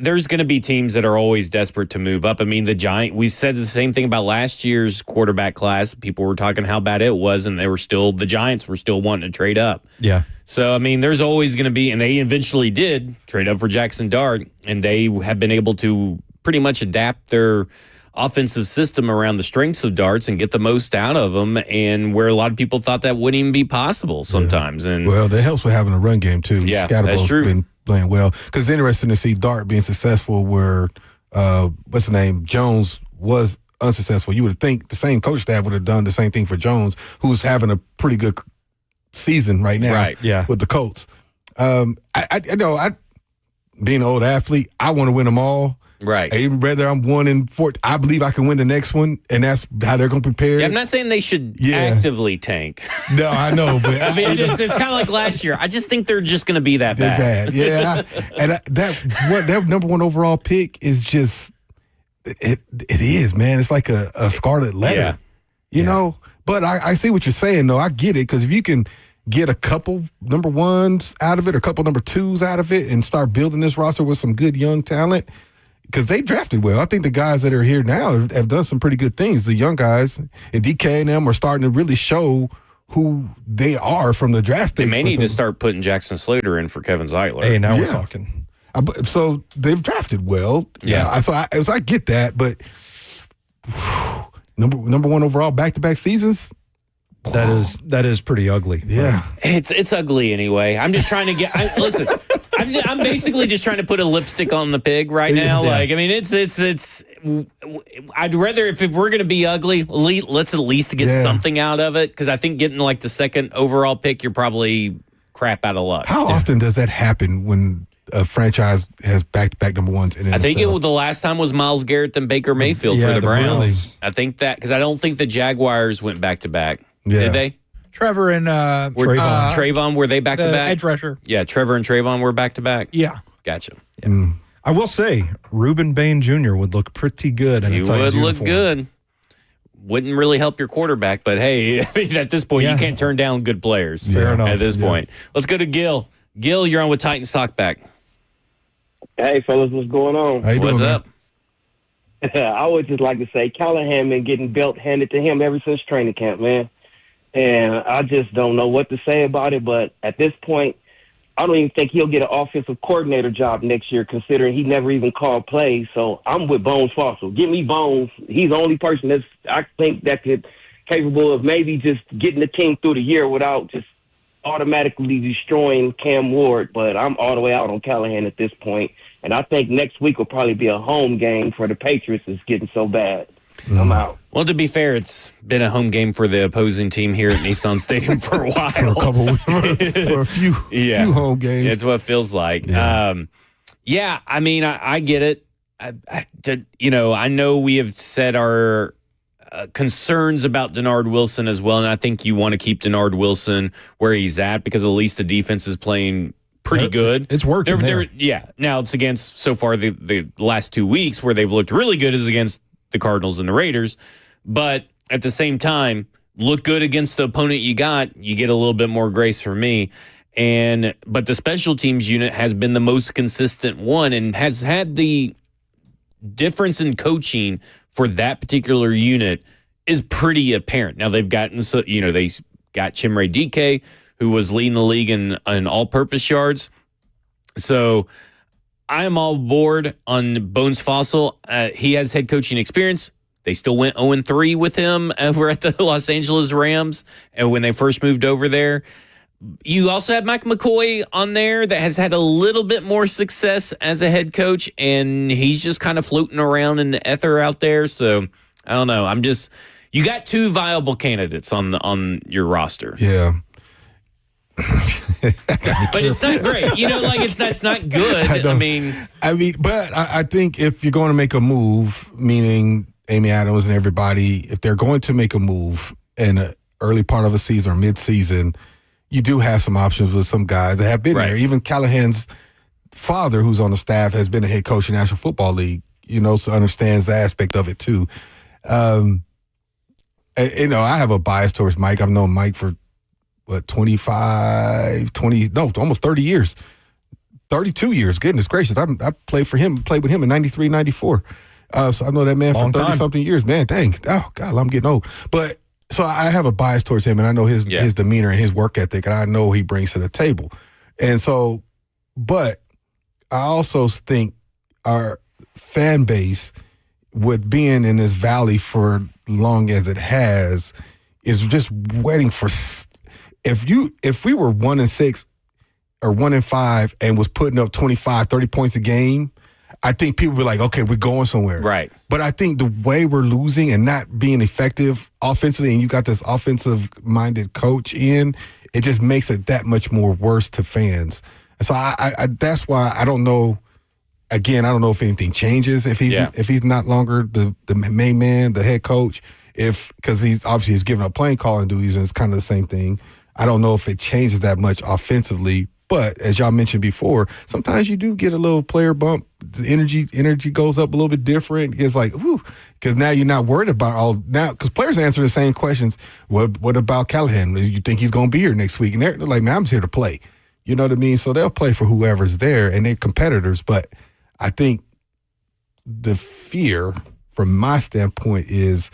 there's going to be teams that are always desperate to move up. I mean, the Giants. We said the same thing about last year's quarterback class. People were talking how bad it was, and the Giants were still wanting to trade up. Yeah. So, there's always going to be, and they eventually did trade up for Jackson Dart, and they have been able to pretty much adapt their offensive system around the strengths of Darts and get the most out of them, and where a lot of people thought that wouldn't even be possible sometimes. Yeah. And well, that helps with having a run game, too. Yeah, Scatterball's that's true. Been playing well. Because it's interesting to see Dart being successful where, what's the name, Jones was unsuccessful. You would think the same coach staff would have done the same thing for Jones, who's having a pretty good season right now with the Colts. I being an old athlete, I want to win them all. Right. Even whether I'm 1-4, I believe I can win the next one, and that's how they're going to prepare. Yeah, I'm not saying they should actively tank. No, I know, but it's kind of like last year. I just think they're just going to be that bad. Yeah, and that number one overall pick is just it is, man. It's like a scarlet letter, you know. But I see what you're saying, though. I get it, because if you can get a couple number ones out of it, or a couple number twos out of it, and start building this roster with some good young talent, because they drafted well. I think the guys that are here now have done some pretty good things. The young guys, and DK and them are starting to really show who they are from the draft stage. They may need to start putting Jackson Slater in for Kevin Zeitler. Hey, now we're talking. So they've drafted well. Yeah. So I get that, but number one overall back-to-back seasons. That is pretty ugly. Yeah, it's ugly anyway. I'm just trying to get. Listen, I'm basically just trying to put a lipstick on the pig right now. Yeah. It's. I'd rather if we're gonna be ugly, let's at least get something out of it, because I think getting like the second overall pick, you're probably crap out of luck. How often does that happen when a franchise has back-to-back number ones in the NFL? I think the last time was Myles Garrett and Baker Mayfield for the Browns. Browns. I think that, because I don't think the Jaguars went back-to-back. Yeah. Did they? Trevor and Trayvon, were they back-to-back? edge rusher. Yeah, Trevor and Trayvon were back-to-back. Yeah. Gotcha. I will say, Reuben Bain Jr. would look pretty good in a He Titans would look uniform. good. wouldn't really help your quarterback. But hey, I mean, at this point, you can't turn down good players. Fair enough. At this point, let's go to Gil. Gil, you're on with Titans Talkback. Hey, fellas, what's going on? How you doing, What's man? up? I would just like to say Callahan been getting belt handed to him ever since training camp, man. And I just don't know what to say about it. But at this point, I don't even think he'll get an offensive coordinator job next year, considering he never even called plays. So I'm with Bones Fossil. Give me Bones. He's the only person that's I think that could capable of maybe just getting the team through the year without just automatically destroying Cam Ward. But I'm all the way out on Callahan at this point. And I think next week will probably be a home game for the Patriots. It's getting so bad. I'm out. Well, to be fair, it's been a home game for the opposing team here at Nissan Stadium for a while. For a few home games. It's what it feels like. Yeah. I mean, I get it. I know we have said our concerns about Denard Wilson as well, and I think you want to keep Denard Wilson where he's at because at least the defense is playing pretty good. It's working. Now it's against so far the last 2 weeks where they've looked really good is against the Cardinals and the Raiders. But at the same time, look good against the opponent you got, you get a little bit more grace from me. But the special teams unit has been the most consistent one and has had the difference in coaching for that particular unit is pretty apparent. Now they've gotten they got Chimere Dike, who was leading the league in all-purpose yards. So I am all aboard on Bones Fossil. He has head coaching experience. They still went 0-3 with him over at the Los Angeles Rams and when they first moved over there. You also have Mike McCoy on there that has had a little bit more success as a head coach, and he's just kind of floating around in the ether out there. So I don't know. You got two viable candidates on your roster. Yeah. But it's not great. It's not good. But I think if you're going to make a move, meaning Amy Adams and everybody, if they're going to make a move in the early part of a season or mid-season, you do have some options with some guys that have been there. Even Callahan's father, who's on the staff, has been a head coach in the National Football League, so understands the aspect of it too. I have a bias towards Mike. I've known Mike for, almost 30 years. 32 years, goodness gracious. I played with him in 93, 94. So I know that man for 30-something years. Man, dang. Oh, God, I'm getting old. But so I have a bias towards him, and I know his demeanor and his work ethic, and I know he brings to the table. And so, but I also think our fan base, with being in this valley for long as it has, is just waiting for. If we were 1-6 or 1-5 and was putting up 25, 30 points a game, I think people would be like, okay, we're going somewhere. Right. But I think the way we're losing and not being effective offensively, and you got this offensive-minded coach in, it just makes it that much more worse to fans. And so I that's why I don't know. Again, I don't know if anything changes if he's not longer the main man, the head coach. Because he's giving up playing calling duties, and it's kind of the same thing. I don't know if it changes that much offensively, but as y'all mentioned before, sometimes you do get a little player bump. The energy goes up a little bit different. It's like, whew, because now you're not worried about because players answer the same questions. What about Callahan? You think he's going to be here next week? And they're like, man, I'm just here to play. You know what I mean? So they'll play for whoever's there, and they're competitors. But I think the fear, from my standpoint, is,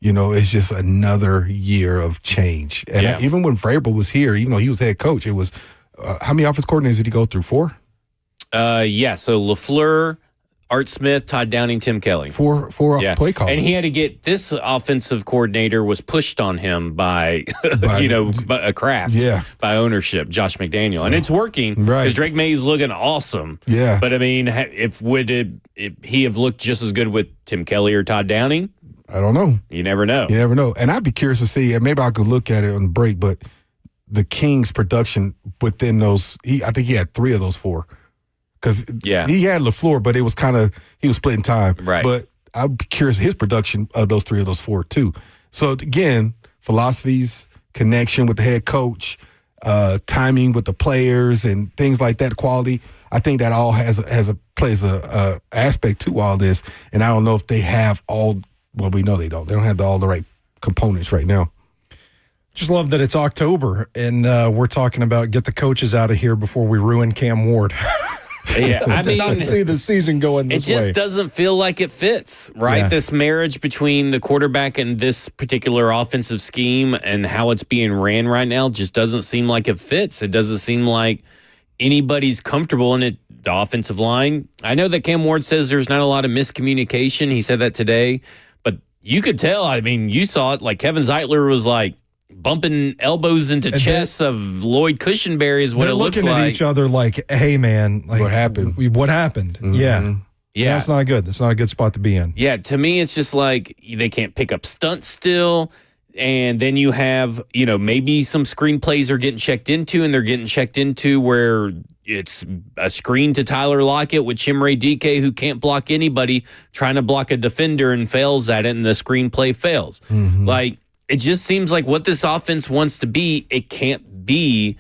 it's just another year of change. And even when Vrabel was here, he was head coach. It was how many offense coordinators did he go through? 4? So LaFleur, Art Smith, Todd Downing, Tim Kelly. Four play calls. And he had to get this offensive coordinator was pushed on him by a Kraft, by ownership, Josh McDaniel. And it's working because Drake May's looking awesome. Yeah. But I mean, if he have looked just as good with Tim Kelly or Todd Downing? I don't know. You never know. And I'd be curious to see, and maybe I could look at it on the break, but the Kings' production within those, I think he had 3 of those 4. Because he had LaFleur, but it was he was splitting time. Right. But I'd be curious his production of those 3 of those 4 too. So again, philosophies, connection with the head coach, timing with the players and things like that, quality. I think that all plays a aspect to all this. And I don't know if they have all Well, we know they don't. They don't have all the right components right now. Just love that it's October and we're talking about get the coaches out of here before we ruin Cam Ward. Yeah, I mean, not see the season going this way. It just doesn't feel like it fits, right? Yeah. This marriage between the quarterback and this particular offensive scheme and how it's being ran right now just doesn't seem like it fits. It doesn't seem like anybody's comfortable in it. The offensive line. I know that Cam Ward says there's not a lot of miscommunication. He said that today, but you could tell. I mean, you saw it. Like Kevin Zeitler was like bumping elbows into chests of Lloyd Cushenberry is what it looks like. They're looking at each other like, hey, man. Like, what happened? What happened? Mm-hmm. Yeah. That's not good. That's not a good spot to be in. Yeah, to me, it's just like they can't pick up stunts still. And then you have, maybe some screenplays are getting checked into, and they're getting checked into where it's a screen to Tyler Lockett with Chimere Dike, who can't block anybody, trying to block a defender and fails at it, and the screenplay fails. Mm-hmm. Like, it just seems like what this offense wants to be, it can't be,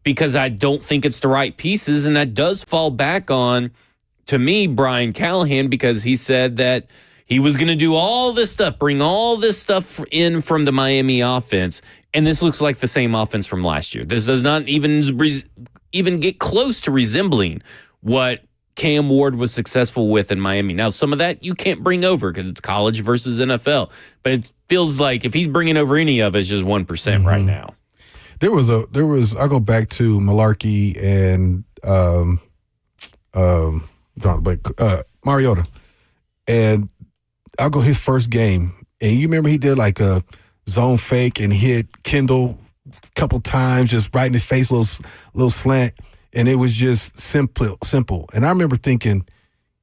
because I don't think it's the right pieces. And that does fall back on, to me, Brian Callahan, because he said that he was going to do all this stuff, bring all this stuff in from the Miami offense. And this looks like the same offense from last year. This does not even get close to resembling what Cam Ward was successful with in Miami. Now, some of that you can't bring over because it's college versus NFL. But it feels like if he's bringing over any of it, it's just 1% right now. There was I go back to Malarkey and Mariota. And I'll go his first game. And you remember he did like a zone fake and hit Kendall a couple times, just right in his face, little slant. And it was just simple. And I remember thinking,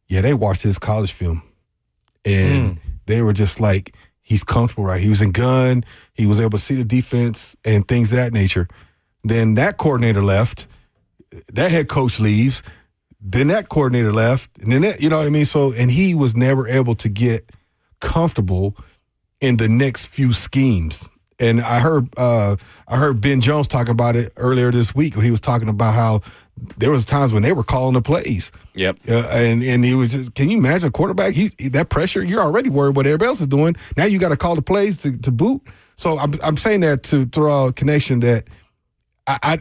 yeah, they watched his college film. And they were just like, he's comfortable, right? He was in gun. He was able to see the defense and things of that nature. Then that coordinator left. That head coach leaves. Then that coordinator left. And then that, you know what I mean? So, and he was never able to get comfortable in the next few schemes. And I heard Ben Jones talking about it earlier this week when he was talking about how there was times when they were calling the plays. Yep. And he was just, can you imagine a quarterback? That pressure, you're already worried what everybody else is doing. Now you got to call the plays to boot. So I'm saying that to throw a connection that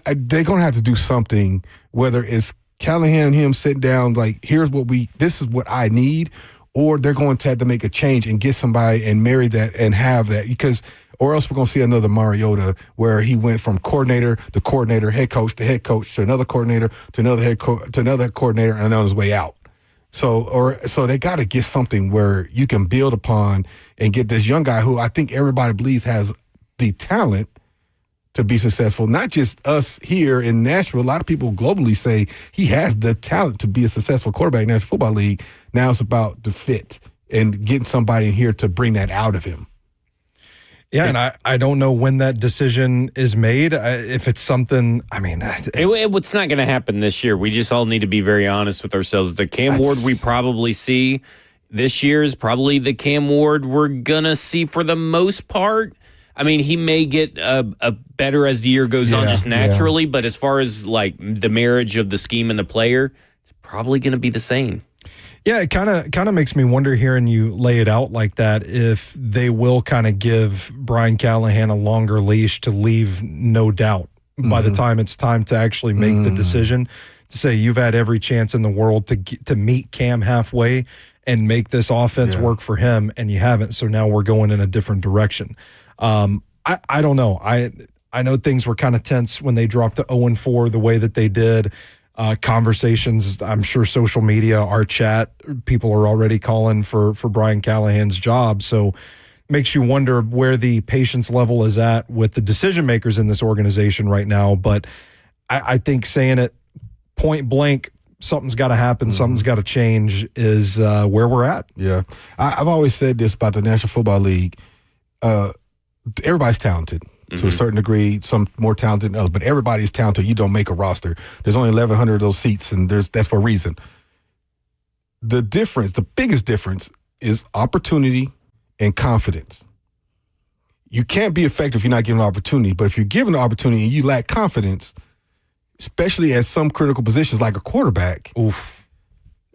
they're going to have to do something, whether it's Callahan and him sitting down like, this is what I need, or they're going to have to make a change and get somebody and marry that and have that, because or else we're going to see another Mariota where he went from coordinator to coordinator, head coach to head coach to another coordinator to another head coach to another coordinator, and on his way out. So they got to get something where you can build upon and get this young guy who I think everybody believes has the talent to be successful. Not just us here in Nashville. A lot of people globally say he has the talent to be a successful quarterback in the National Football League. Now it's about the fit and getting somebody in here to bring that out of him. Yeah, and I don't know when that decision is made. If it's something, I mean, it's not going to happen this year. We just all need to be very honest with ourselves. The Cam Ward we probably see this year is probably the Cam Ward we're going to see for the most part. I mean, he may get a better as the year goes on just naturally, but as far as like the marriage of the scheme and the player, it's probably going to be the same. Yeah, it kind of makes me wonder hearing you lay it out like that if they will kind of give Brian Callahan a longer leash to leave no doubt by the time it's time to actually make the decision to say you've had every chance in the world to meet Cam halfway and make this offense work for him, and you haven't. So now we're going in a different direction. I don't know. I know things were kind of tense when they dropped to 0-4 the way that they did. Conversations, I'm sure social media, our chat, people are already calling for Brian Callahan's job. So makes you wonder where the patience level is at with the decision makers in this organization right now. But I think saying it point blank, something's got to happen, something's got to change is where we're at. Yeah. I've always said this about the National Football League. Everybody's talented. To a certain degree, some more talented than others, but everybody's talented. You don't make a roster. There's only 1,100 of those seats, and that's for a reason. The biggest difference is opportunity and confidence. You can't be effective if you're not given an opportunity, but if you're given an opportunity and you lack confidence, especially at some critical positions like a quarterback,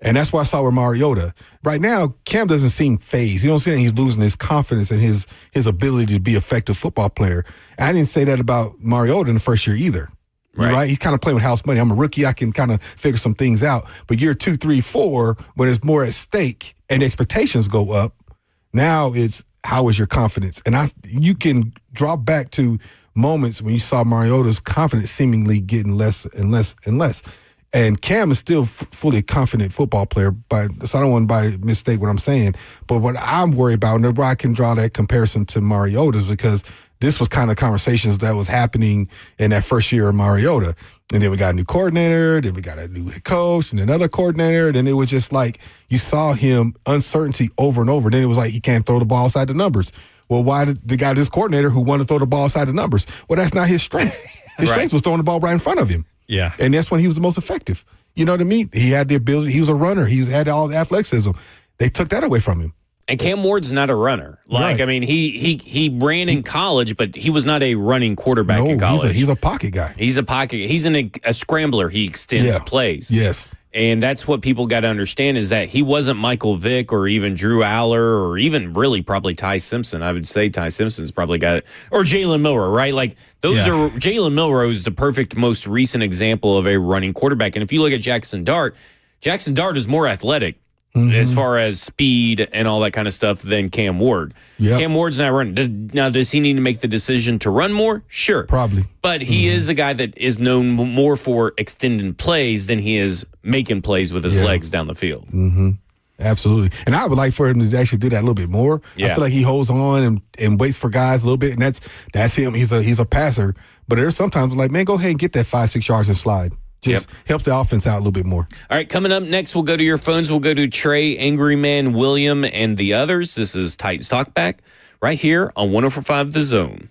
And that's why I saw with Mariota. Right now, Cam doesn't seem phased. You don't see that he's losing his confidence and his ability to be an effective football player. I didn't say that about Mariota in the first year either. Right? He's kind of playing with house money. I'm a rookie. I can kind of figure some things out. But year 2, 3, 4, when there's more at stake and expectations go up, now it's how is your confidence? And you can drop back to moments when you saw Mariota's confidence seemingly getting less and less and less. And Cam is still fully confident football player, so I don't want anybody to mistake what I'm saying. But what I'm worried about, and where I can draw that comparison to Mariota, is because this was kind of conversations that was happening in that first year of Mariota. And then we got a new coordinator, then we got a new head coach, and another coordinator. Then it was just like you saw him uncertainty over and over. Then it was like he can't throw the ball outside the numbers. Well, why did the guy, this coordinator who wanted to throw the ball outside the numbers? Well, that's not his strength. His strength was throwing the ball right in front of him. Yeah. And that's when he was the most effective. You know what I mean? He had the ability. He was a runner. He had all the athleticism. They took that away from him. And Cam Ward's not a runner. I mean, he ran in college, but he was not a running quarterback in college. He's a pocket guy. He's a scrambler. He extends plays. Yes. And that's what people got to understand is that he wasn't Michael Vick or even Drew Aller or even really probably Ty Simpson. I would say Ty Simpson's probably got it. Or Jalen Milroe, right? Like those are Jalen Milroe is the perfect most recent example of a running quarterback. And if you look at Jackson Dart is more athletic as far as speed and all that kind of stuff than Cam Ward. Yep. Cam Ward's not running. Now, does he need to make the decision to run more? Sure. Probably. But he is a guy that is known more for extending plays than he is making plays with his legs down the field. Mm-hmm. Absolutely. And I would like for him to actually do that a little bit more. I feel like he holds on and waits for guys a little bit, and that's him. He's a passer. But there's sometimes like, man, go ahead and get that 5-6 yards and slide. Just help the offense out a little bit more. All right, coming up next, we'll go to your phones. We'll go to Trey, Angry Man, William, and the others. This is Titans Talkback right here on 104.5 The Zone.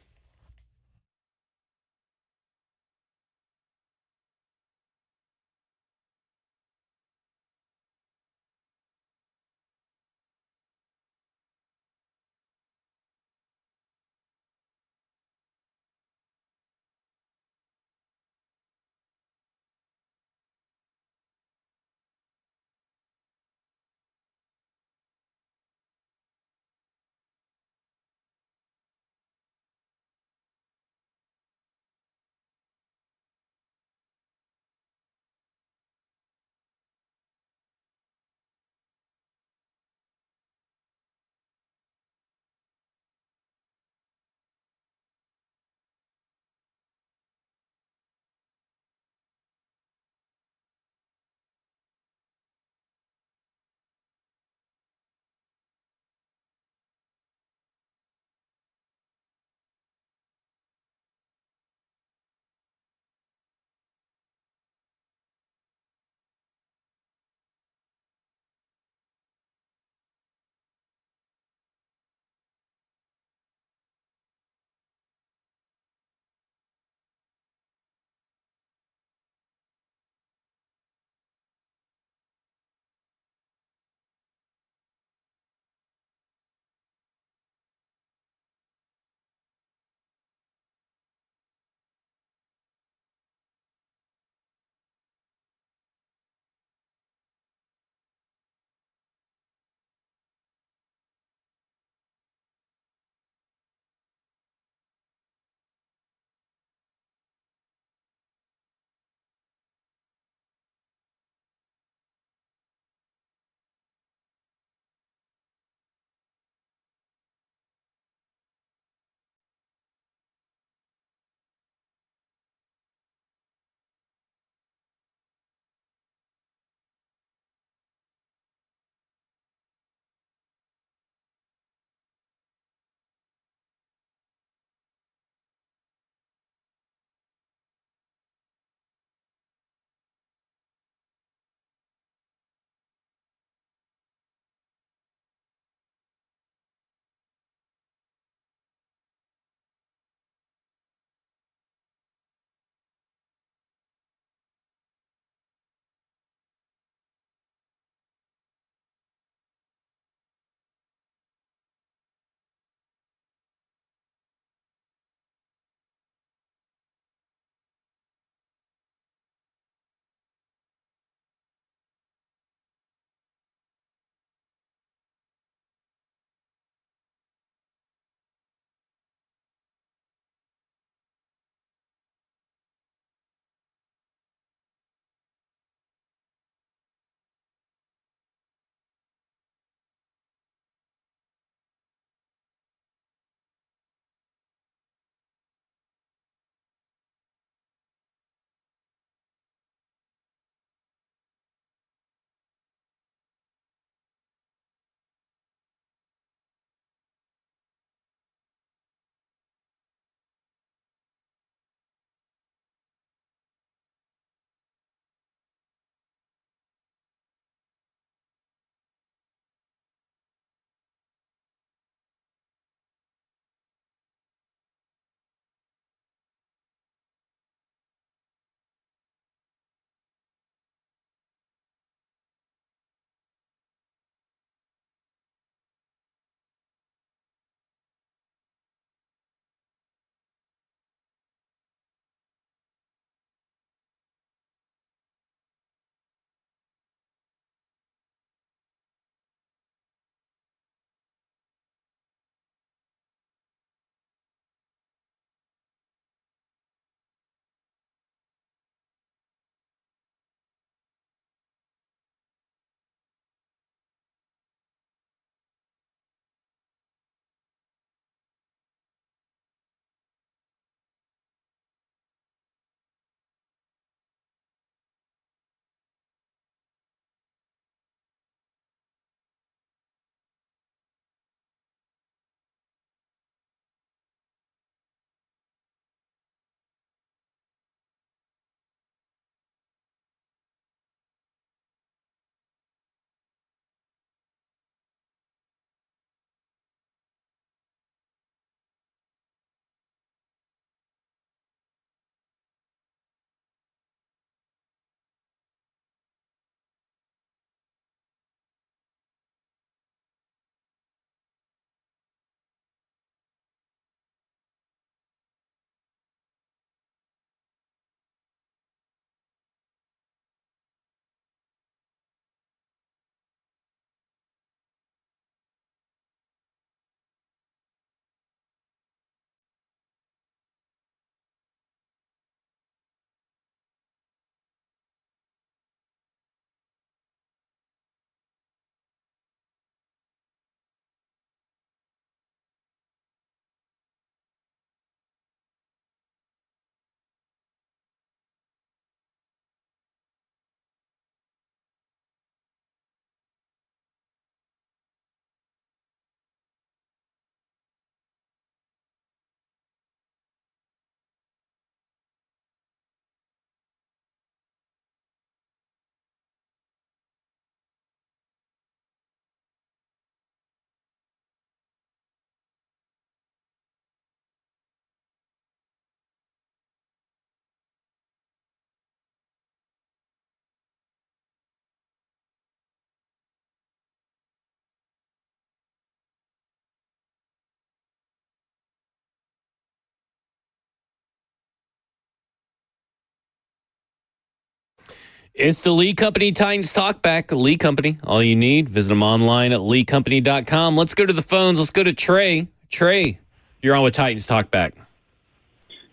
It's the Lee Company Titans Talkback. Lee Company, all you need. Visit them online at leecompany.com. Let's go to the phones. Let's go to Trey. Trey, you're on with Titans Talkback.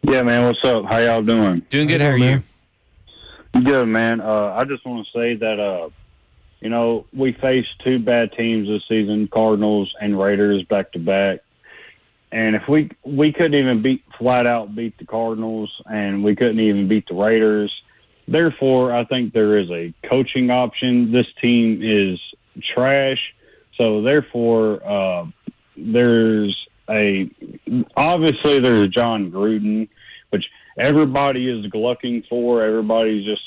Yeah, man. What's up? How y'all doing? Doing good. How are you? Good, man. I just want to say that, we faced two bad teams this season, Cardinals and Raiders back to back. And if we couldn't even flat out beat the Cardinals, and we couldn't even beat the Raiders. Therefore, I think there is a coaching option. This team is trash. So therefore, there's John Gruden, which everybody is glucking for. Everybody's just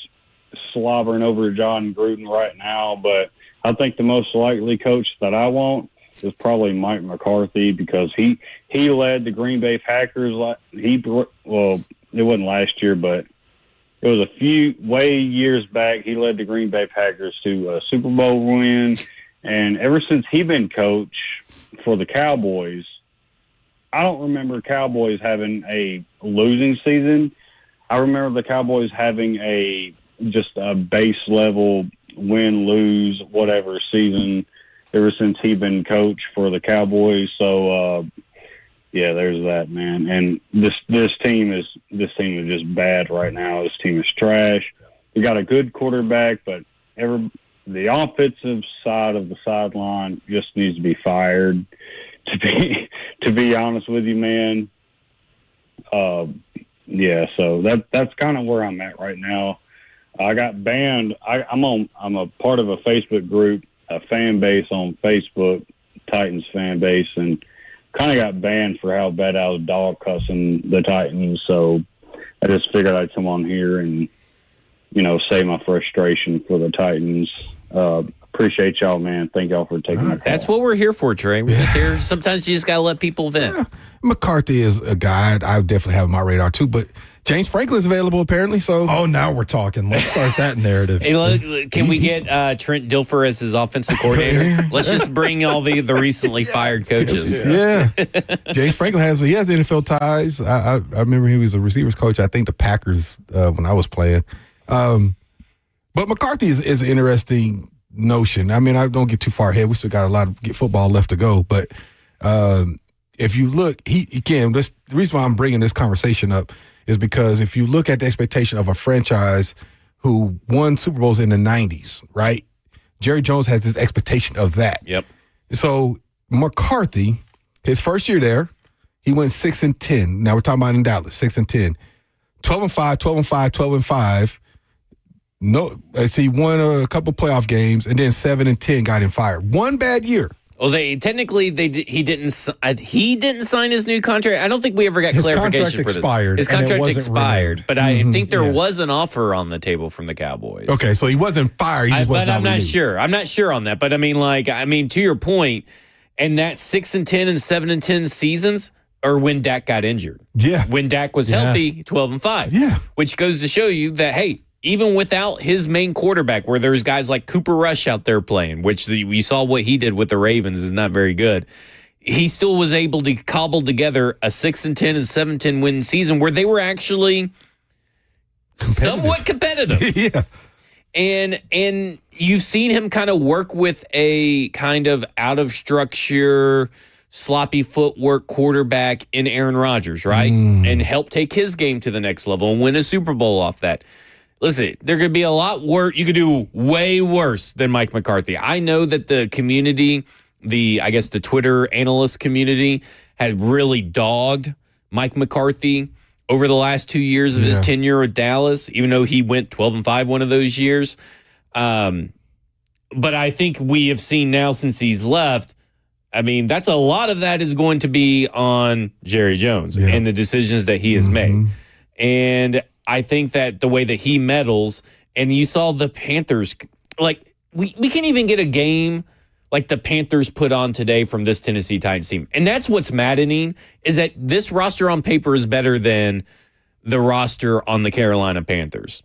slobbering over John Gruden right now. But I think the most likely coach that I want is probably Mike McCarthy, because he led the Green Bay Packers. It wasn't last year, but it was a few years back. He led the Green Bay Packers to a Super Bowl win. And ever since he's been coach for the Cowboys, I don't remember Cowboys having a losing season. I remember the Cowboys having just a base level win, lose, whatever season ever since he's been coach for the Cowboys. So, yeah, there's that, man. And this team is just bad right now. This team is trash. We got a good quarterback, but the offensive side of the sideline just needs to be fired. To be honest with you, man. Yeah. So that's kind of where I'm at right now. I got banned. I'm a part of a Facebook group, a fan base on Facebook, Titans fan base, and kind of got banned for how bad I was dog cussing the Titans. So I just figured I'd come on here and, say my frustration for the Titans. Appreciate y'all, man. Thank y'all for taking my call. That's what we're here for, Trey. We're just here. Sometimes you just got to let people vent. Yeah. McCarthy is a guy I definitely have on my radar, too, but James Franklin's available, apparently. So, now we're talking. Let's start that narrative. Hey, look, can we get Trent Dilfer as his offensive coordinator? Let's just bring all the recently fired coaches. Yeah. James Franklin has NFL ties. I remember he was a receivers coach, I think the Packers, when I was playing. But McCarthy is an interesting notion. I mean, I don't get too far ahead. We still got a lot of football left to go. But if you look, the reason why I'm bringing this conversation up is because if you look at the expectation of a franchise who won Super Bowls in the 90s, right? Jerry Jones has this expectation of that. Yep. So McCarthy, his first year there, he went 6-10. Now we're talking about in Dallas, 6-10. 12-5, 12-5, 12-5. No, he won a couple playoff games, and then 7-10 got him fired. One bad year. Well, he didn't sign his new contract. I don't think we ever got clarification for expired, this. His contract expired, but I think there yeah. was an offer on the table from the Cowboys. Okay, so he wasn't fired. He just was not I'm not renewed. sure. I'm not sure on that. But I mean, to your point, and that 6-10 and 7-10 seasons are when Dak got injured. Yeah, when Dak was healthy, 12-5. Yeah, which goes to show you that hey, even without his main quarterback, where there's guys like Cooper Rush out there playing, which we saw what he did with the Ravens is not very good. He still was able to cobble together a 6-10 and 7-10 win season where they were actually somewhat competitive. Yeah. And you've seen him kind of work with a kind of out of structure, sloppy footwork quarterback in Aaron Rodgers, right? And help take his game to the next level and win a Super Bowl off that. Listen, there could be a lot worse. You could do way worse than Mike McCarthy. I know that the community, the Twitter analyst community, had really dogged Mike McCarthy over the last 2 years of his tenure at Dallas, even though he went 12-5 one of those years. But I think we have seen now since he's left, I mean, that's a lot of that is going to be on Jerry Jones and the decisions that he has made. And I think that the way that he meddles, and you saw the Panthers, like we can't even get a game like the Panthers put on today from this Tennessee Titans team. And that's what's maddening, is that this roster on paper is better than the roster on the Carolina Panthers.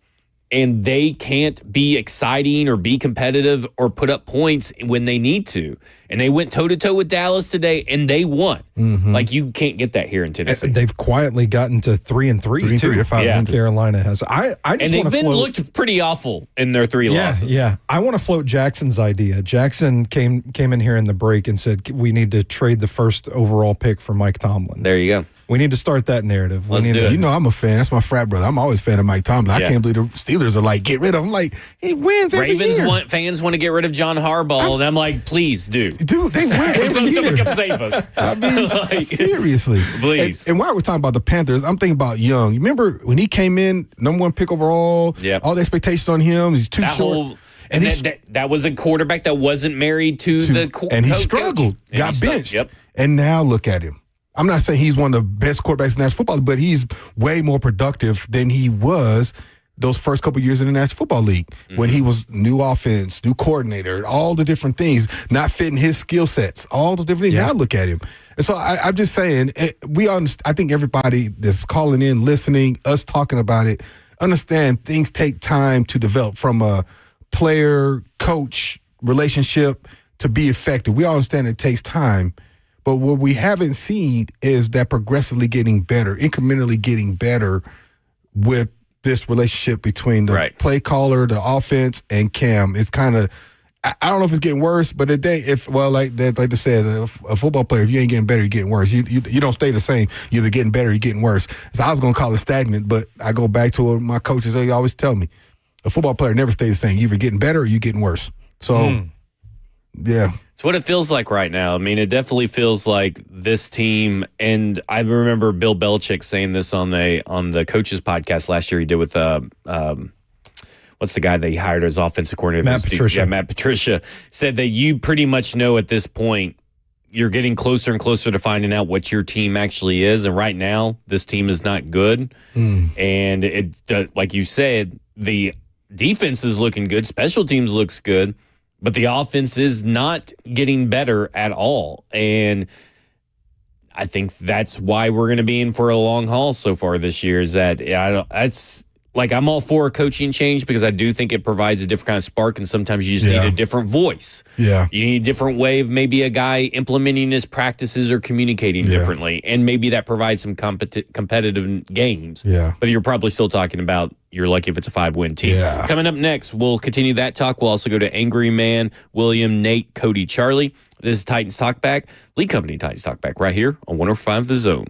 and they can't be exciting or be competitive or put up points when they need to. And they went toe-to-toe with Dallas today, and they won. Like, you can't get that here in Tennessee. They've quietly gotten to 3-3 too. They're 500. Carolina has. I just And they've want to been float. looked pretty awful in their 3 losses. Yeah. I want to float Jackson's idea. Jackson came in here in the break and said we need to trade the first overall pick for Mike Tomlin. There you go. We need to start that narrative. Let's do it. You know I'm a fan. That's my frat brother. I'm always a fan of Mike Tomlin. Yeah. I can't believe the Steelers are like, get rid of him. Like, he wins every Ravens year. fans want to get rid of John Harbaugh, and I'm like, please do. Dude, they win every year. Someone come save us. I mean, Like, seriously. please. And while we're talking about the Panthers, I'm thinking about Young. You remember when he came in, number 1 pick overall? Yep. All the expectations on him. He's too That short. whole and that was a quarterback that wasn't married to the and he coach. struggled, And got he stuck. benched. Yep. And now look at him. I'm not saying he's one of the best quarterbacks in National Football, but he's way more productive than he was those first couple years in the National Football League when he was new offense, new coordinator, all the different things, not fitting his skill sets, all the different things. Yeah. Now look at him. And so I'm just saying, I think everybody that's calling in, listening, us talking about it, understand things take time to develop from a player-coach relationship to be effective. We all understand it takes time. But what we haven't seen is that progressively getting better, incrementally getting better with this relationship between the play caller, the offense, and Cam. It's kind of, I don't know if it's getting worse, but like they said, a football player, if you ain't getting better, you're getting worse. You don't stay the same. You're either getting better or you're getting worse. So I was going to call it stagnant, but I go back to what my coaches they always tell me. A football player never stays the same. You're either getting better or you're getting worse. So, yeah. It's what it feels like right now. I mean, it definitely feels like this team, and I remember Bill Belichick saying this on the coaches podcast last year. He did with what's the guy that he hired as offensive coordinator? Matt Patricia. Yeah, Matt Patricia said that you pretty much know at this point you're getting closer and closer to finding out what your team actually is. And right now, this team is not good. And it, like you said, the defense is looking good. Special teams looks good. But the offense is not getting better at all. And I think that's why we're going to be in for a long haul so far this year is that I'm all for a coaching change because I do think it provides a different kind of spark. And sometimes you just need a different voice. Yeah. You need a different way of maybe a guy implementing his practices or communicating differently. And maybe that provides some competitive games. Yeah. But you're probably still talking about you're lucky if it's a 5-win team. Yeah. Coming up next, we'll continue that talk. We'll also go to Angry Man, William, Nate, Cody, Charlie. This is Titans Talkback, Lead Company Titans Talkback, right here on 105 The Zone.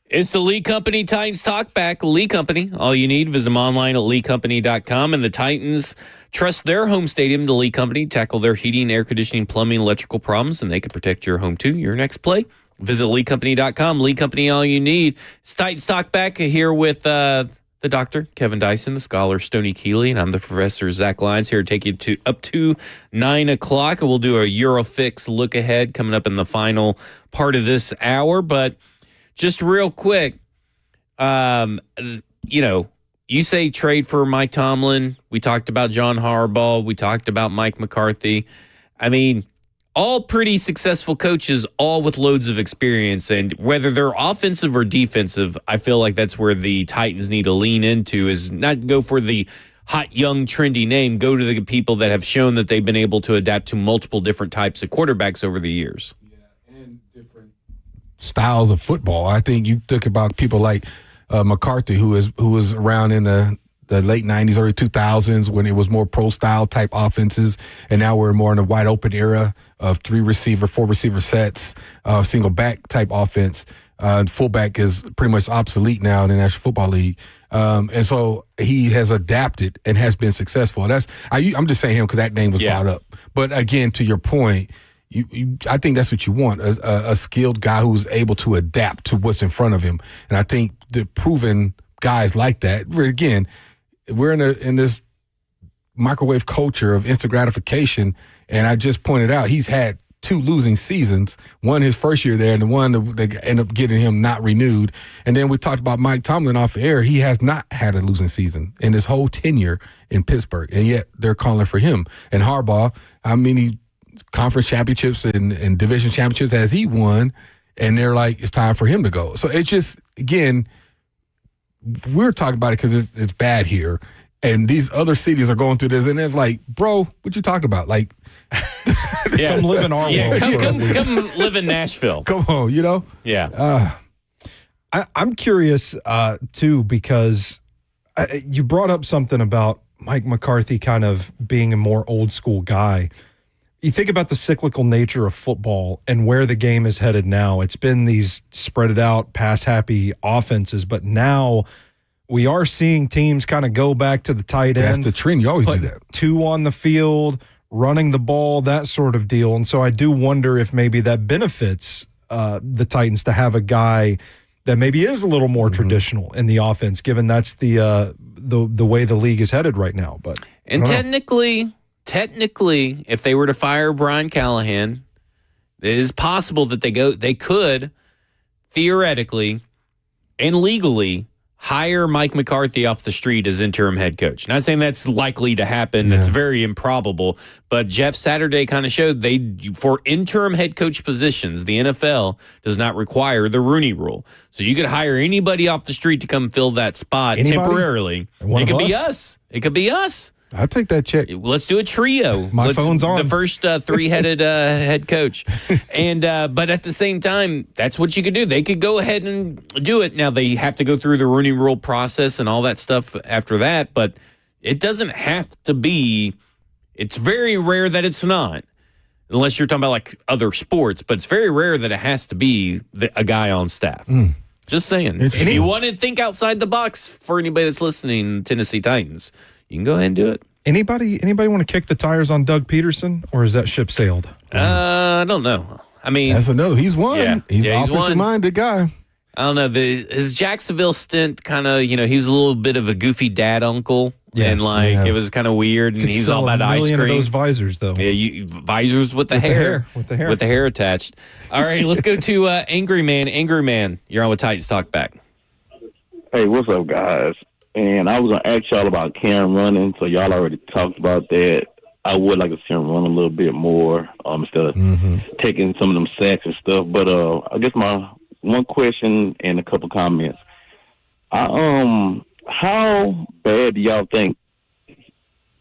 It's the Lee Company Titans Talkback. Lee Company, all you need. Visit them online at leecompany.com. And the Titans trust their home stadium to Lee Company, tackle their heating, air conditioning, plumbing, electrical problems, and they can protect your home too. Your next play, visit leecompany.com. Lee Company, all you need. It's Titans Talkback here with the doctor, Kevin Dyson, the scholar, Stoney Keeley, and I'm the professor, Zach Lyons, here to take you up to 9 o'clock. We'll do a Eurofix look ahead coming up in the final part of this hour. But just real quick, you say trade for Mike Tomlin. We talked about John Harbaugh. We talked about Mike McCarthy. I mean, all pretty successful coaches, all with loads of experience. And whether they're offensive or defensive, I feel like that's where the Titans need to lean into, is not go for the hot, young, trendy name. Go to the people that have shown that they've been able to adapt to multiple different types of quarterbacks over the years. Yeah, and different styles of football. I think you think about people like McCarthy, who was around in the late 90s, early 2000s when it was more pro-style type offenses, and now we're more in a wide-open era of 3-receiver, 4-receiver sets, single-back type offense. Fullback is pretty much obsolete now in the National Football League. And so he has adapted and has been successful. I'm just saying him because that name was brought up. But again, to your point, I think that's what you want, a skilled guy who's able to adapt to what's in front of him. And I think the proven guys like that, we're in this microwave culture of instant gratification, and I just pointed out he's had 2 losing seasons, one his first year there and the one that ended up getting him not renewed. And then we talked about Mike Tomlin off air. He has not had a losing season in his whole tenure in Pittsburgh, and yet they're calling for him. And Harbaugh, how many conference championships and division championships has he won? And they're like, it's time for him to go. So it's just, again, we're talking about it because it's bad here, and these other cities are going through this, and it's like, bro, what you talking about? Like, come live in our world. Come live in Nashville. Come on, Yeah. I'm curious, too, because you brought up something about Mike McCarthy kind of being a more old school guy. You think about the cyclical nature of football and where the game is headed now. It's been these spread it out, pass-happy offenses, but now we are seeing teams kind of go back to the tight end. That's the trend. You always do that. 2 on the field, running the ball, that sort of deal. And so I do wonder if maybe that benefits the Titans to have a guy that maybe is a little more traditional in the offense, given that's the way the league is headed right now. But Technically, if they were to fire Brian Callahan, it is possible that they could theoretically and legally hire Mike McCarthy off the street as interim head coach. Not saying that's likely to happen. That's very improbable. But Jeff Saturday kind of showed for interim head coach positions, the NFL does not require the Rooney Rule. So you could hire anybody off the street to come fill that spot temporarily. It could be us. It could be us. I'll take that check. Let's do a trio. My phone's on. The first 3-headed head coach. And but at the same time, that's what you could do. They could go ahead and do it. Now, they have to go through the Rooney Rule process and all that stuff after that, but it doesn't have to be. It's very rare that it's not, unless you're talking about like other sports, but it's very rare that it has to be a guy on staff. Just saying. If you want to think outside the box for anybody that's listening, Tennessee Titans, you can go ahead and do it. Anybody want to kick the tires on Doug Peterson, or is that ship sailed? I don't know. I mean, that's another. He's won. Yeah. He's an offensive-minded guy. I don't know. His Jacksonville stint kind of, he was a little bit of a goofy dad uncle. Yeah. And it was kind of weird. And he's all about ice cream. Of those visors, though. Yeah, visors with the hair. With the hair. With the hair attached. All right, let's go to Angry Man. Angry Man, you're on with Titans Talkback. Hey, what's up, guys? And I was going to ask y'all about Cam running, so y'all already talked about that. I would like to see him run a little bit more instead of taking some of them sacks and stuff. But I guess my one question and a couple comments. How bad do y'all think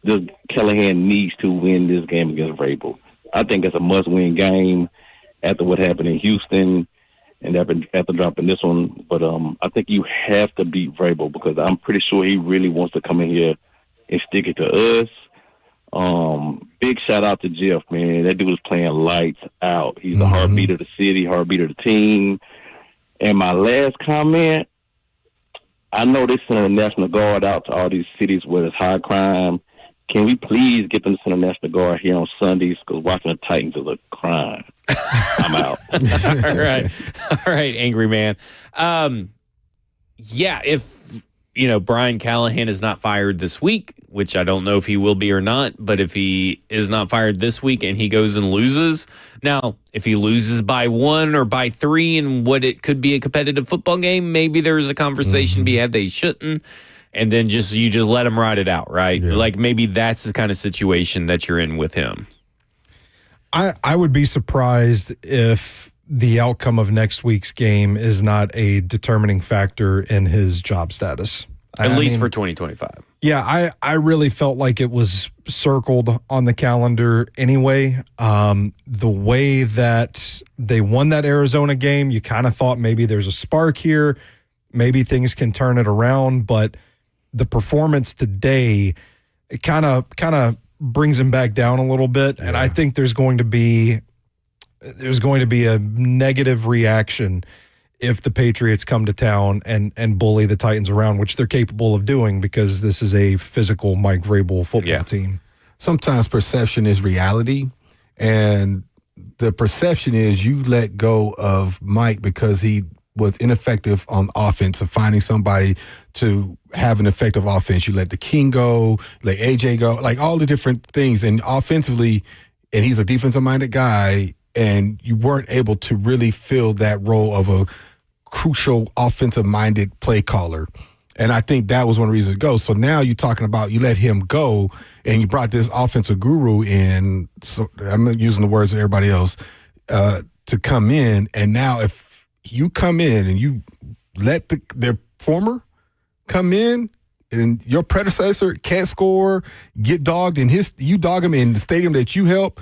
does Callahan needs to win this game against Vrabel? I think it's a must-win game after what happened in Houston and after dropping this one. But I think you have to beat Vrabel because I'm pretty sure he really wants to come in here and stick it to us. Big shout out to Jeff, man. That dude is playing lights out. He's the heartbeat of the city, heartbeat of the team. And my last comment, I know they send a National Guard out to all these cities where there's high crime. Can we please get them to send a National Guard here on Sundays? Because watching the Titans is a crime. I'm out. All right. All right, angry man. Yeah, if Brian Callahan is not fired this week, which I don't know if he will be or not, but if he is not fired this week and he goes and loses, now if he loses by 1 or by 3 in what it could be a competitive football game, maybe there's a conversation to be had they shouldn't, and then you just let him ride it out, right? Yeah. Like maybe that's the kind of situation that you're in with him. I would be surprised if the outcome of next week's game is not a determining factor in his job status. At least for 2025. Yeah, I really felt like it was circled on the calendar anyway. The way that they won that Arizona game, you kind of thought maybe there's a spark here. Maybe things can turn it around, but the performance today, it kind of brings him back down a little bit. And I think there's going to be a negative reaction if the Patriots come to town and bully the Titans around, which they're capable of doing because this is a physical Mike Vrabel football team. Sometimes perception is reality, and the perception is you let go of Mike because he was ineffective on offense of finding somebody to have an effective offense. You let the King go, let AJ go, like all the different things. And offensively, and he's a defensive-minded guy, and you weren't able to really fill that role of a crucial offensive-minded play caller. And I think that was one reason to go. So now you're talking about you let him go, and you brought this offensive guru in, so I'm not using the words of everybody else, to come in. And now if you come in and you let the former come in and your predecessor can't score, get dogged, and you dog him in the stadium that you help,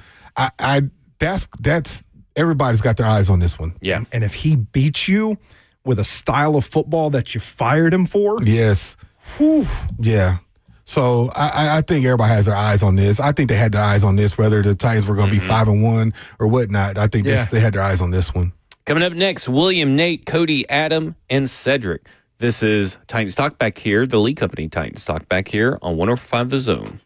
that's everybody's got their eyes on this one. Yeah. And if he beats you with a style of football that you fired him for, yes, whew. Yeah. So I think everybody has their eyes on this. I think they had their eyes on this, whether the Titans were going to be 5-1 or whatnot. I think they had their eyes on this one. Coming up next, William, Nate, Cody, Adam, and Cedric. This is Titans Talkback here, the Lee Company Titans Talkback here on 105 The Zone.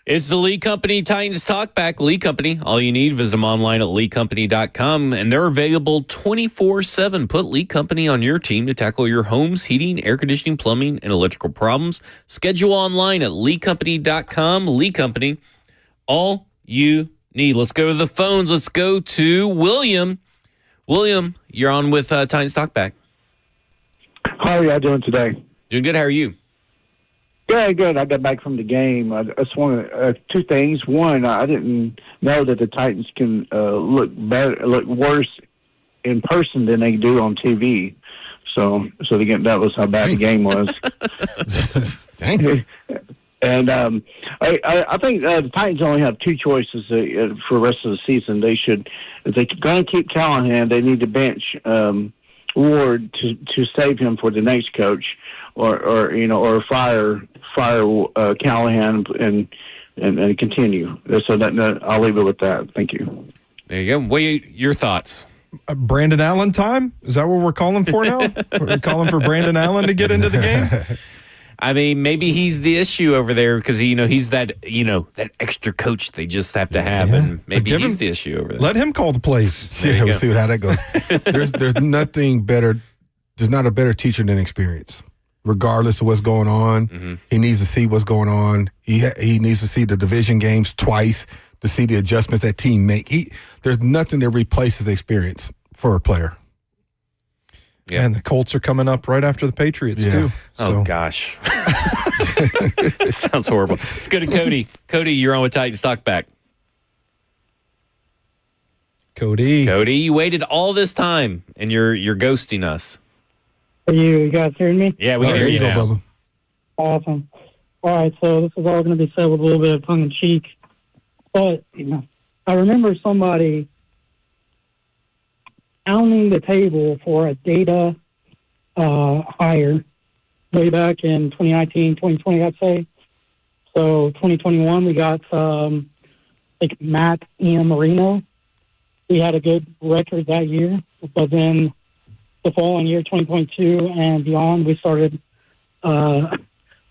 It's the Lee Company Titans Talkback. Lee Company, all you need, visit them online at leecompany.com, and they're available 24/7. Put Lee Company on your team to tackle your home's heating, air conditioning, plumbing, and electrical problems. Schedule online at leecompany.com. Lee Company, all you need. Let's go to the phones. Let's go to William. William, you're on with Titans Talkback. How are y'all doing today? Doing good. How are you? Yeah, good. I got back from the game. I just want two things. One, I didn't know that the Titans can look worse in person than they do on TV. So again, that was how bad the game was. Thank you. And I think the Titans only have two choices for the rest of the season. They should, if they're going to keep Callahan, they need to bench Ward to save him for the next coach, or fire Callahan and continue. So that I'll leave it with that. Thank you. There you go. Wait, your thoughts? Brandon Allen time? Is that what we're calling for now? We're calling for Brandon Allen to get into the game? I mean, maybe he's the issue over there because he's that extra coach they just have to have, and maybe he's the issue over there. Let him call the plays. Yeah, we'll see how that goes. There's nothing better. There's not a better teacher than experience. Regardless of what's going on, he needs to see what's going on. He needs to see the division games twice to see the adjustments that team make. There's nothing that replaces experience for a player. Yeah, and the Colts are coming up right after the Patriots, too. So. Oh, gosh. It sounds horrible. Let's go to Cody. Cody, you're on with Titans Talkback. Cody, you waited all this time, and you're ghosting us. Are you guys hearing me? Yeah, we can hear you now. Awesome. All right, so this is all going to be said with a little bit of tongue-in-cheek. But, I remember somebody pounding the table for a data hire way back in 2019, 2020, I'd say. So 2021, we got Matt Marino. We had a good record that year, but then the following year, 2022 and beyond, we started the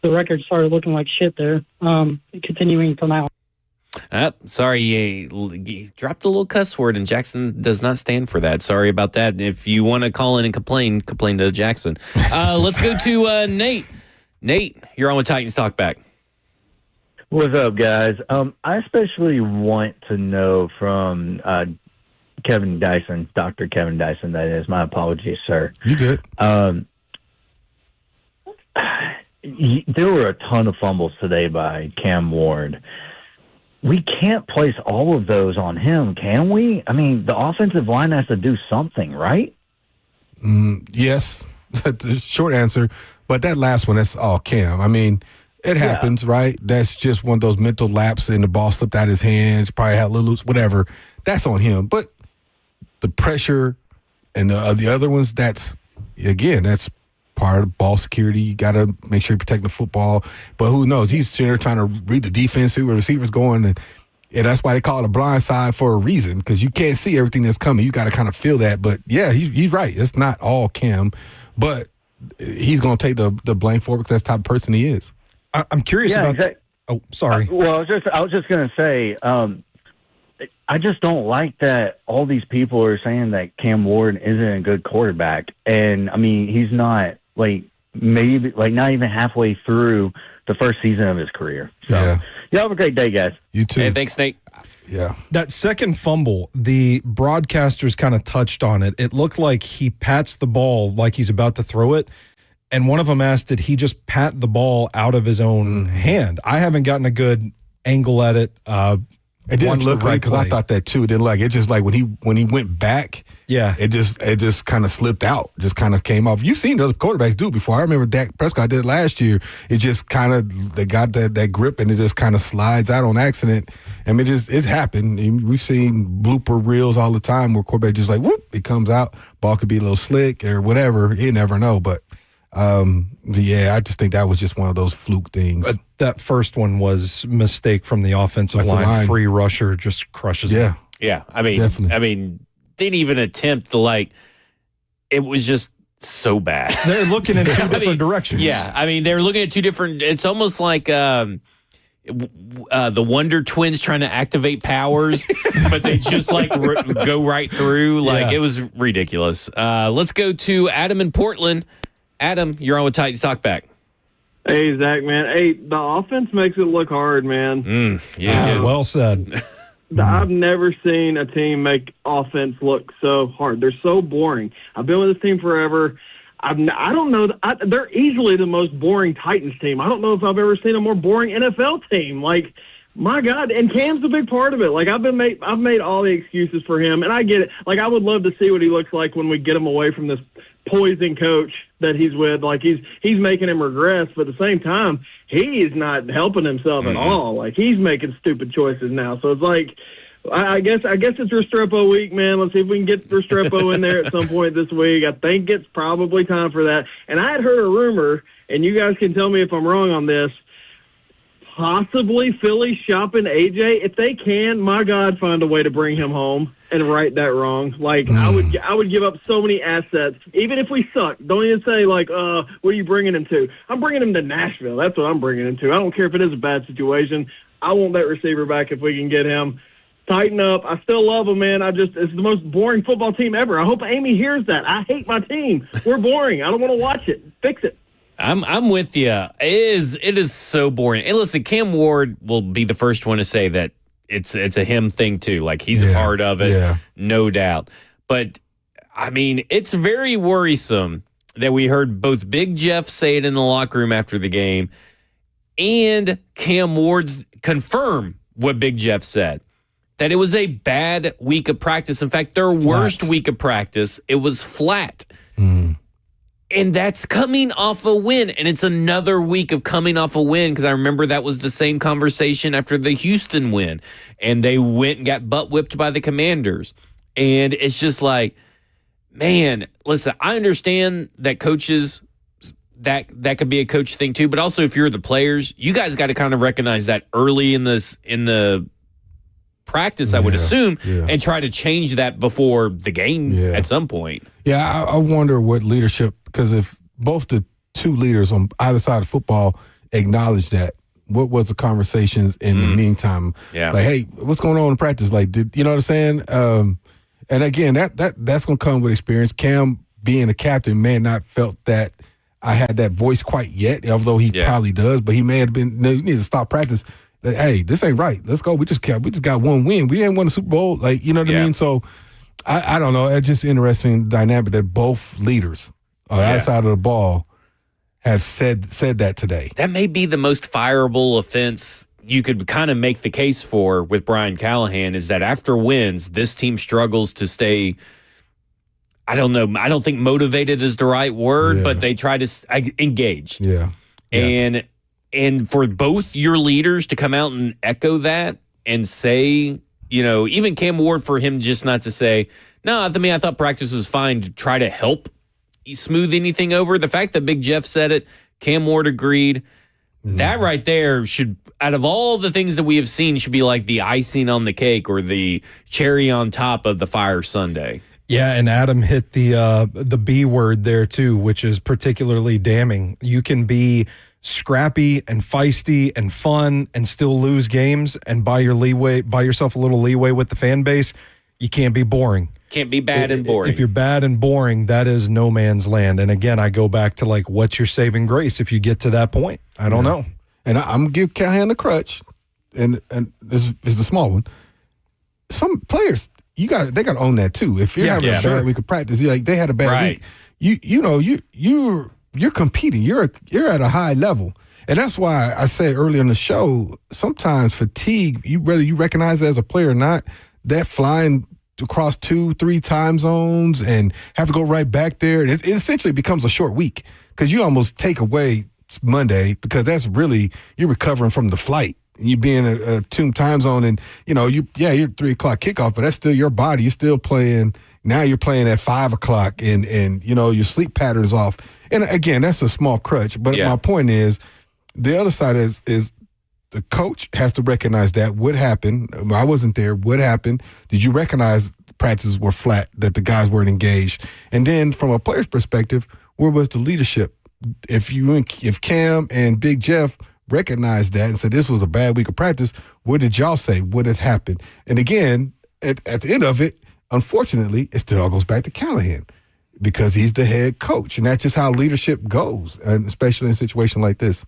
record started looking like shit there. Continuing to now. Sorry, you dropped a little cuss word, and Jackson does not stand for that. Sorry about that. If you want to call in and complain to Jackson. Let's go to Nate. Nate, you're on with Titans Talkback. What's up, guys? I especially want to know from Kevin Dyson, Dr. Kevin Dyson, that is. My apologies, sir. You good. There were a ton of fumbles today by Cam Ward. We can't place all of those on him, can we? I mean, the offensive line has to do something, right? Yes. The short answer. But that last one, that's all Cam. I mean, it happens, right? That's just one of those mental lapses, and the ball slipped out of his hands, probably had a little loose, whatever. That's on him. But the pressure and the other ones, that's part of ball security. You got to make sure you protect the football. But who knows? He's there trying to read the defense, see where the receiver's going. And that's why they call it a blind side for a reason, because you can't see everything that's coming. You got to kind of feel that. But, yeah, he's right. It's not all Cam. But he's going to take the blame for it because that's the type of person he is. I'm curious about that. Oh, sorry. Well, I was just going to say, I just don't like that all these people are saying that Cam Ward isn't a good quarterback. And, I mean, he's not, not even halfway through the first season of his career. So, y'all have a great day, guys. You too. Hey, thanks, Nate. Yeah. That second fumble, the broadcasters kind of touched on it. It looked like he pats the ball like he's about to throw it. And one of them asked, did he just pat the ball out of his own hand? I haven't gotten a good angle at it. It didn't look like, because I thought that too. It didn't like it. Just like when he went back, it just kind of slipped out, just kind of came off. You've seen the other quarterbacks do it before. I remember Dak Prescott did it last year. It just kind of, they got that grip and it just kind of slides out on accident. I mean, it's happened. We've seen blooper reels all the time where quarterback just like, whoop, it comes out. Ball could be a little slick or whatever. You never know. But I just think that was just one of those fluke things. That first one was mistake from the offensive line. Free rusher just crushes it. Yeah. I mean, definitely. Didn't even attempt it was just so bad. They're looking in two different directions. Yeah. I mean, they're looking at two different, it's almost like, the Wonder Twins trying to activate powers, but they just like go right through. Like it was ridiculous. Let's go to Adam in Portland. Adam, you're on with Titans Talkback. Hey, Zach, man. Hey, the offense makes it look hard, man. Well said. I've never seen a team make offense look so hard. They're so boring. I've been with this team forever. I don't know. They're easily the most boring Titans team. I don't know if I've ever seen a more boring NFL team. Like, my God, and Cam's a big part of it. Like, I've made all the excuses for him, and I get it. Like, I would love to see what he looks like when we get him away from this poison coach that he's with. Like, he's making him regress, but at the same time, he is not helping himself at all. Like, he's making stupid choices now. So it's like, I guess it's Restrepo week, man. Let's see if we can get Restrepo in there at some point this week. I think it's probably time for that. And I had heard a rumor, and you guys can tell me if I'm wrong on this, possibly Philly shopping AJ. If they can, my God, find a way to bring him home and right that wrong. Like, I would give up so many assets, even if we suck. Don't even say, like, what are you bringing him to? I'm bringing him to Nashville. That's what I'm bringing him to. I don't care if it is a bad situation. I want that receiver back if we can get him. Tighten up. I still love him, man. It's the most boring football team ever. I hope Amy hears that. I hate my team. We're boring. I don't want to watch it. Fix it. I'm with you. It is so boring. And listen, Cam Ward will be the first one to say that it's a him thing too. Like, he's a part of it, no doubt. But I mean, it's very worrisome that we heard both Big Jeff say it in the locker room after the game, and Cam Ward confirm what Big Jeff said, that it was a bad week of practice. In fact, their worst week of practice, it was flat. And that's coming off a win. And it's another week of coming off a win, because I remember that was the same conversation after the Houston win. And they went and got butt whipped by the Commanders. And it's just like, man, listen, I understand that coaches, that could be a coach thing too. But also, if you're the players, you guys got to kind of recognize that early in the practice, I would assume, and try to change that before the game at some point. Yeah, I wonder what leadership, because if both the two leaders on either side of football acknowledge that, what was the conversations in the meantime? Yeah. Like, hey, what's going on in practice? Like, you know what I'm saying? And again, that's going to come with experience. Cam, being a captain, may not felt that I had that voice quite yet, although he probably does, but he may have been, you need to stop practice. Like, hey, this ain't right. Let's go. We just got one win. We ain't won the Super Bowl. Like, you know what I mean? So I don't know. It's just interesting dynamic that both leaders on that side of the ball have said that today. That may be the most fireable offense you could kind of make the case for with Brian Callahan, is that after wins, this team struggles to stay, I don't know, I don't think motivated is the right word, but they try to engage. Yeah. And for both your leaders to come out and echo that and say, you know, even Cam Ward, for him just not to say, no, I thought practice was fine, to try to help smooth anything over. The fact that Big Jeff said it, Cam Ward agreed, that right there should, out of all the things that we have seen, should be like the icing on the cake or the cherry on top of the fire sundae. Yeah, and Adam hit the B word there too, which is particularly damning. You can be scrappy and feisty and fun and still lose games and buy yourself a little leeway with the fan base. You can't be boring. Can't be bad and boring. If you're bad and boring, that is no man's land. And again, I go back to, like, what's your saving grace if you get to that point? I don't know. And I'm going to give Callahan the crutch, and this is the small one. Some players, they got to own that too. If you're having a bad week of practice, like they had a bad week, you're competing. You're at a high level. And that's why I said earlier in the show, sometimes fatigue, whether you recognize it as a player or not, that flying across 2-3 time zones and have to go right back there, it essentially becomes a short week, because you almost take away Monday, because that's really, you're recovering from the flight. You being a two time zone, and you're 3 o'clock kickoff, but that's still your body. You're still playing. Now you're playing at 5 o'clock, and your sleep pattern's off. And again, that's a small crutch. But my point is, the other side is the coach has to recognize that. What happened? I wasn't there. What happened? Did you recognize the practices were flat, that the guys weren't engaged? And then from a player's perspective, where was the leadership? If Cam and Big Jeff recognized that and said this was a bad week of practice, what did y'all say? What had happened? And again, at the end of it, unfortunately, it still all goes back to Callahan because he's the head coach. And that's just how leadership goes, and especially in a situation like this.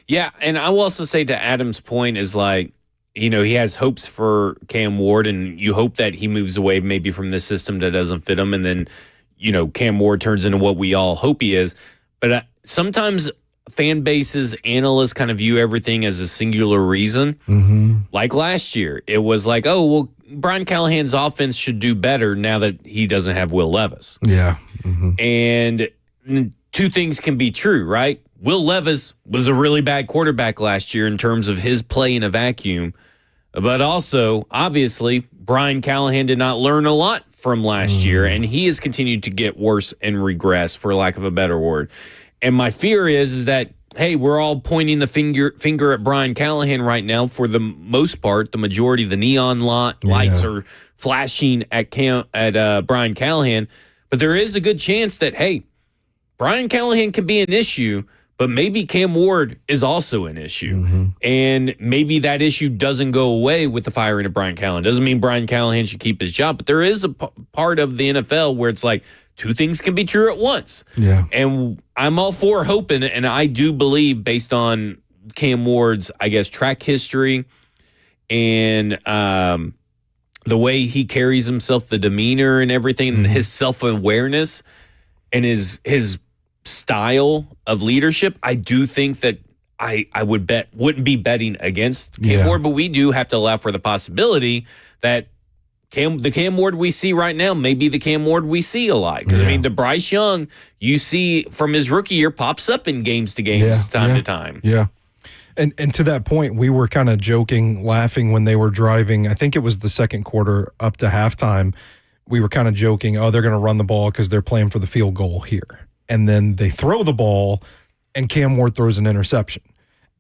Yeah, and I will also say to Adam's point is like, you know, he has hopes for Cam Ward, and you hope that he moves away maybe from the system that doesn't fit him, and then, you know, Cam Ward turns into what we all hope he is. But sometimes fan bases, analysts kind of view everything as a singular reason. Mm-hmm. Like last year, it was like, oh, well, Brian Callahan's offense should do better now that he doesn't have Will Levis. Yeah. Mm-hmm. And two things can be true, right? Will Levis was a really bad quarterback last year in terms of his play in a vacuum. But also, obviously, Brian Callahan did not learn a lot from last year, and he has continued to get worse and regress, for lack of a better word. And my fear is that, hey, we're all pointing the finger at Brian Callahan right now. For the most part, the majority of the neon lights are flashing at Brian Callahan. But there is a good chance that, hey, Brian Callahan can be an issue, but maybe Cam Ward is also an issue. Mm-hmm. And maybe that issue doesn't go away with the firing of Brian Callahan. Doesn't mean Brian Callahan should keep his job, but there is a part of the NFL where it's like two things can be true at once. Yeah. And I'm all for hoping, and I do believe based on Cam Ward's, I guess, track history and the way he carries himself, the demeanor and everything, and his self-awareness and his style of leadership, I do think that I wouldn't be betting against Cam Ward, but we do have to allow for the possibility that the Cam Ward we see right now may be the Cam Ward we see a lot. Because, I mean, the Bryce Young, you see from his rookie year, pops up in games to time. Yeah. And to that point, we were kind of joking, laughing when they were driving. I think it was the second quarter up to halftime. We were kind of joking, oh, they're going to run the ball because they're playing for the field goal here. And then they throw the ball, and Cam Ward throws an interception.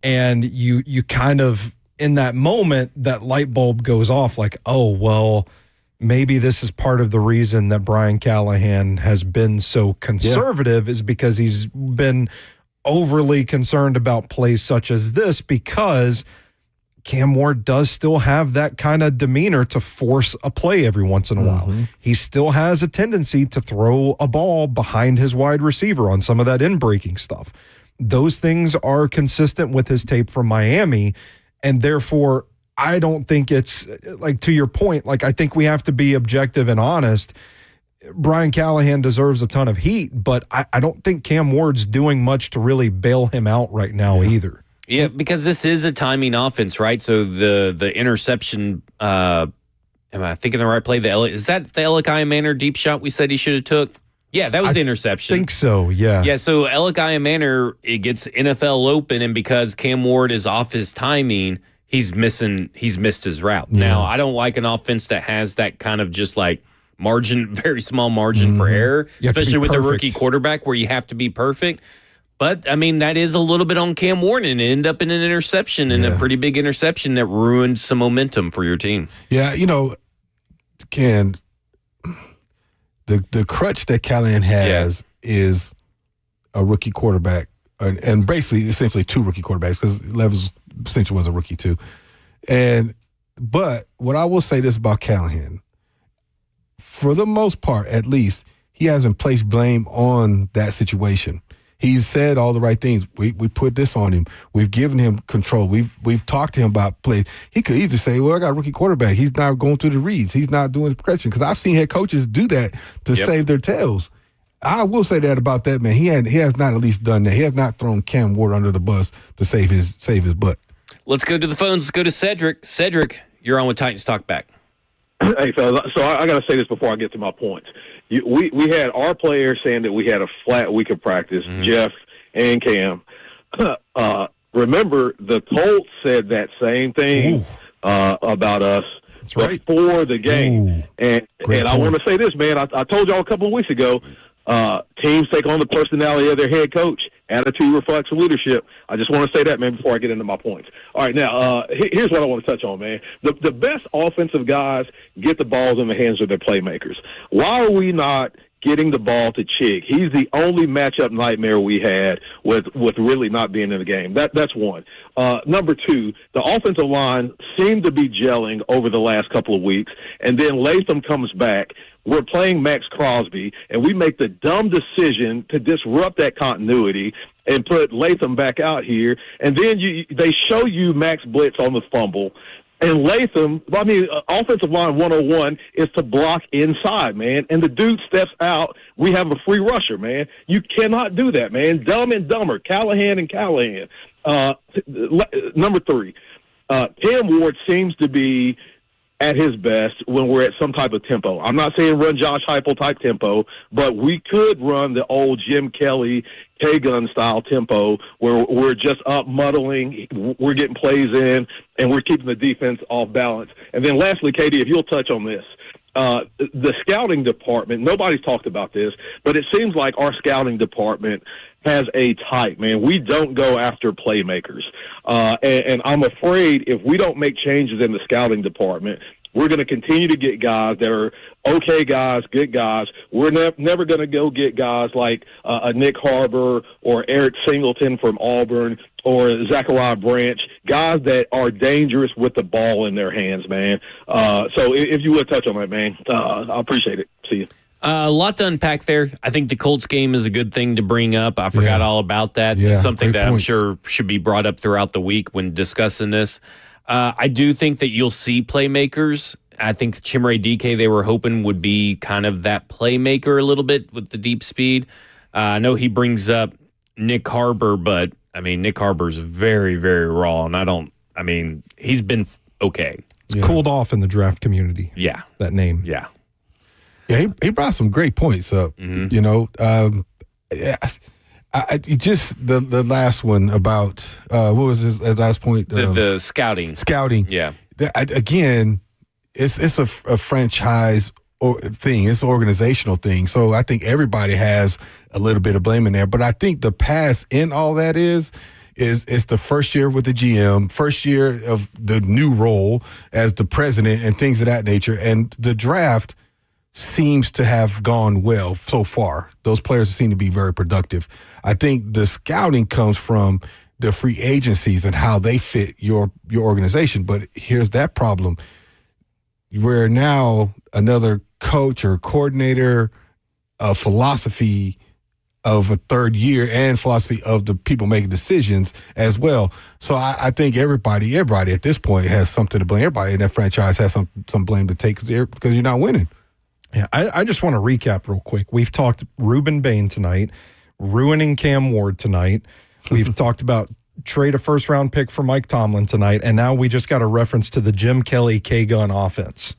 And you kind of, in that moment, that light bulb goes off like, oh, well, maybe this is part of the reason that Brian Callahan has been so conservative is because he's been overly concerned about plays such as this, because Cam Ward does still have that kind of demeanor to force a play every once in a while. He still has a tendency to throw a ball behind his wide receiver on some of that in-breaking stuff. Those things are consistent with his tape from Miami, and therefore I don't think it's, like, to your point, like, I think we have to be objective and honest. Brian Callahan deserves a ton of heat, but I don't think Cam Ward's doing much to really bail him out right now either. Yeah, because this is a timing offense, right? So the interception, am I thinking the right play? Is that the Elikiah Manor deep shot we said he should have took? Yeah, that was the interception. I think so, yeah. Yeah, so Elikiah Manor, it gets NFL open, and because Cam Ward is off his timing, he's missed his route. Yeah. Now, I don't like an offense that has that kind of just like margin, very small margin for error, especially with a rookie quarterback where you have to be perfect. But, I mean, that is a little bit on Cam Ward, and it ended up in an interception, and a pretty big interception that ruined some momentum for your team. Yeah, you know, Ken, the crutch that Callahan has is a rookie quarterback, and basically, essentially two rookie quarterbacks, because Levis essentially was a rookie too. But what I will say this about Callahan, for the most part, at least, he hasn't placed blame on that situation. He's said all the right things. We put this on him. We've given him control. We've talked to him about plays. He could easily say, well, I got a rookie quarterback. He's not going through the reads. He's not doing the progression. Because I've seen head coaches do that to save their tails. I will say that about that man. He has not at least done that. He has not thrown Cam Ward under the bus to save his butt. Let's go to the phones. Let's go to Cedric. Cedric, you're on with Titans Talkback. Hey, fellas. So I got to say this before I get to my points. We had our players saying that we had a flat week of practice, Jeff and Cam. Remember, the Colts said that same thing about us before the game. And I want to say this, man. I told y'all a couple of weeks ago, teams take on the personality of their head coach. Attitude reflects leadership. I just want to say that, man, before I get into my points. All right, now, here's what I want to touch on, man. The best offensive guys get the balls in the hands of their playmakers. Why are we not getting the ball to Chig. He's the only matchup nightmare we had with really not being in the game. That's one. Number two, the offensive line seemed to be gelling over the last couple of weeks, and then Latham comes back. We're playing Max Crosby, and we make the dumb decision to disrupt that continuity and put Latham back out here, and then they show you Max Blitz on the fumble. And Latham, offensive line 101 is to block inside, man. And the dude steps out. We have a free rusher, man. You cannot do that, man. Dumb and dumber. Callahan. Number three, Cam Ward seems to be at his best when we're at some type of tempo. I'm not saying run Josh Heupel type tempo, but we could run the old Jim Kelly K-gun style tempo where we're just up muddling, we're getting plays in, and we're keeping the defense off balance. And then lastly, Katie, if you'll touch on this, the scouting department, nobody's talked about this, but it seems like our scouting department has a type, man. We don't go after playmakers. And I'm afraid if we don't make changes in the scouting department, we're going to continue to get guys that are okay guys, good guys. We're never going to go get guys like a Nick Harbor or Eric Singleton from Auburn or Zachariah Branch, guys that are dangerous with the ball in their hands, man. So if you would touch on that, man, I appreciate it. See you. A lot to unpack there. I think the Colts game is a good thing to bring up. I forgot all about that. Yeah, it's something that points. I'm sure should be brought up throughout the week when discussing this. I do think that you'll see playmakers. I think Chimere Dike, they were hoping would be kind of that playmaker a little bit with the deep speed. I know he brings up Nick Harbor, but, Nick Harbor's very, very raw, and he's been okay. It's cooled off in the draft community. Yeah. That name. Yeah. Yeah, he brought some great points up. Mm-hmm. You know, just the last one about what was his last point? The scouting. Scouting. Yeah. Again, it's a franchise thing. It's an organizational thing. So I think everybody has a little bit of blame in there. But I think the pass in all that is the first year with the GM, first year of the new role as the president and things of that nature. And the draft seems to have gone well so far. Those players seem to be very productive. I think the scouting comes from the free agencies and how they fit your organization. But here's that problem. Where now another coach or coordinator, philosophy of a third year and philosophy of the people making decisions as well. So I think everybody at this point has something to blame. Everybody in that franchise has some blame to take because you're not winning. Yeah, I just want to recap real quick. We've talked Reuben Bain tonight, ruining Cam Ward tonight. We've talked about trade a first-round pick for Mike Tomlin tonight, and now we just got a reference to the Jim Kelly K-gun offense.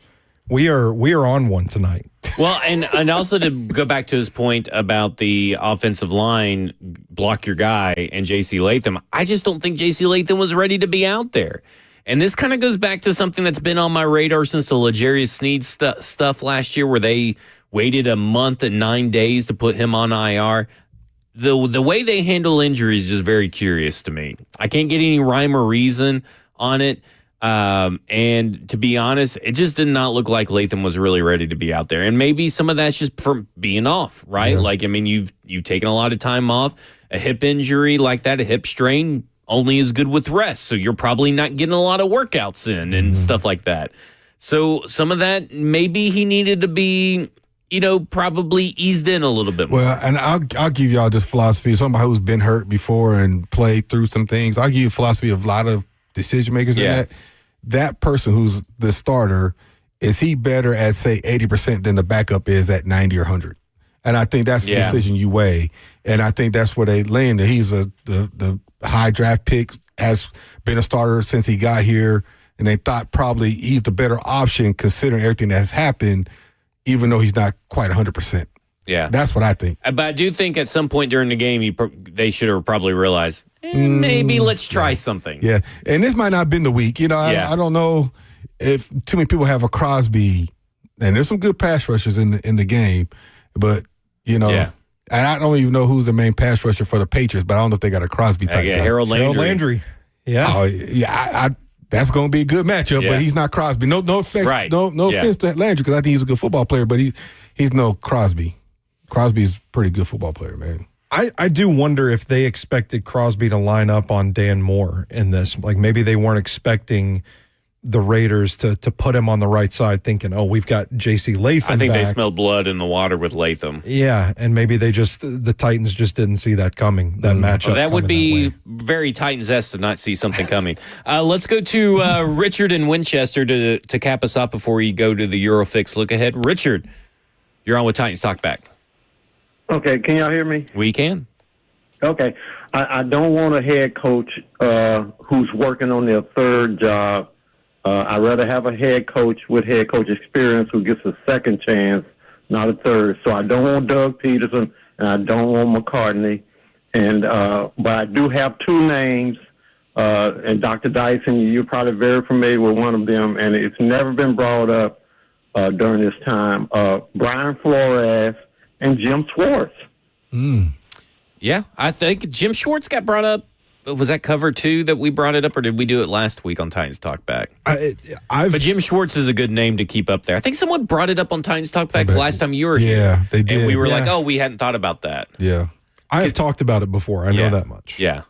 We are on one tonight. Well, and also to go back to his point about the offensive line, block your guy, and J.C. Latham, I just don't think J.C. Latham was ready to be out there. And this kind of goes back to something that's been on my radar since the L'Jarius Sneed stuff last year where they waited a month and 9 days to put him on IR. The way they handle injuries is just very curious to me. I can't get any rhyme or reason on it. And to be honest, it just did not look like Latham was really ready to be out there. And maybe some of that's just from being off, right? Yeah. You've taken a lot of time off. A hip injury like that, a hip strain, only is good with rest. So you're probably not getting a lot of workouts in and stuff like that. So some of that, maybe he needed to be, probably eased in a little bit more. Well, and I'll give y'all this philosophy. Somebody who's been hurt before and played through some things. I'll give you a philosophy of a lot of decision makers in that. That person who's the starter, is he better at, say, 80% than the backup is at 90 or 100? And I think that's the decision you weigh. And I think that's where they land. He's the high draft pick, has been a starter since he got here, and they thought probably he's the better option considering everything that has happened, even though he's not quite 100%. Yeah. That's what I think. But I do think at some point during the game, they should have probably realized, maybe let's try something. Yeah. And this might not have been the week. I don't know if too many people have a Crosby, and there's some good pass rushers in the game, but, and I don't even know who's the main pass rusher for the Patriots, but I don't know if they got a Crosby type guy. Harold Landry. Yeah. Oh, yeah. That's going to be a good matchup, but he's not Crosby. No offense, no offense to Landry because I think he's a good football player, but he's no Crosby. Crosby's a pretty good football player, man. I do wonder if they expected Crosby to line up on Dan Moore in this. Like maybe they weren't expecting the Raiders to put him on the right side, thinking, "Oh, we've got J.C. Latham." I think back. they smelled blood in the water with Latham. Yeah, and maybe the Titans just didn't see that coming. That matchup. Well, that would be very Titans-esque to not see something coming. Let's go to Richard in Winchester to cap us off before we go to the Eurofix look ahead. Richard, you're on with Titans Talkback. Okay, can y'all hear me? We can. Okay. I don't want a head coach who's working on their third job. I'd rather have a head coach with head coach experience who gets a second chance, not a third. So I don't want Doug Peterson and I don't want McCartney. And but I do have two names, and Dr. Dyson, you're probably very familiar with one of them, and it's never been brought up during this time. Brian Flores and Jim Schwartz. Yeah, I think Jim Schwartz got brought up. Was that cover two that we brought it up, or did we do it last week on Titans Talkback? But Jim Schwartz is a good name to keep up there. I think someone brought it up on Titans Talkback the last time you were here. Yeah, they did. And we were like, oh, we hadn't thought about that. Yeah. I have talked about it before. I know that much. Yeah.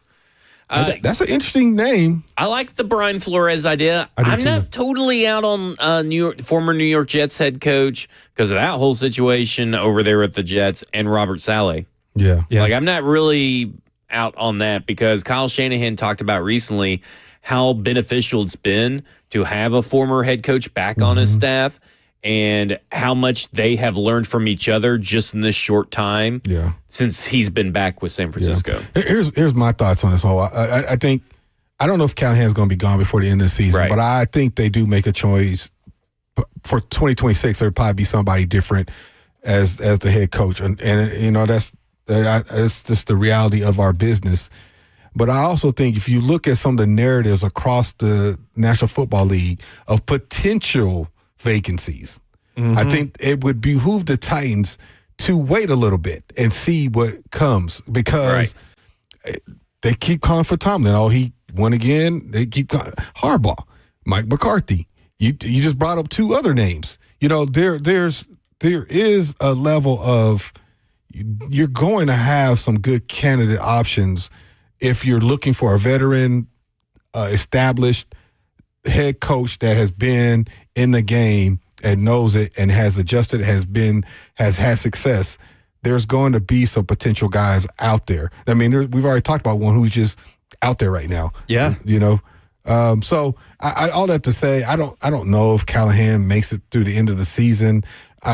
That's an interesting name. I like the Brian Flores idea. I'm not totally out on former New York Jets head coach because of that whole situation over there at the Jets and Robert Saleh. Yeah. Like, I'm not really out on that because Kyle Shanahan talked about recently how beneficial it's been to have a former head coach back on his staff and how much they have learned from each other just in this short time since he's been back with San Francisco. Yeah. Here's my thoughts on this whole. I think I don't know if Callahan's going to be gone before the end of the season, but I think they do make a choice for 2026. There'll probably be somebody different as the head coach, and you know that's just the reality of our business. But I also think if you look at some of the narratives across the National Football League of potential vacancies, I think it would behoove the Titans to wait a little bit and see what comes because they keep calling for Tomlin. Oh, he won again. They keep calling Harbaugh, Mike McCarthy. You just brought up two other names. You know, there is a level of you're going to have some good candidate options if you're looking for a veteran, established head coach that has been in the game and knows it and has adjusted, has had success. There's going to be some potential guys out there. I mean, we've already talked about one who's just out there right now. Yeah, you know. So I all that to say, I don't know if Callahan makes it through the end of the season.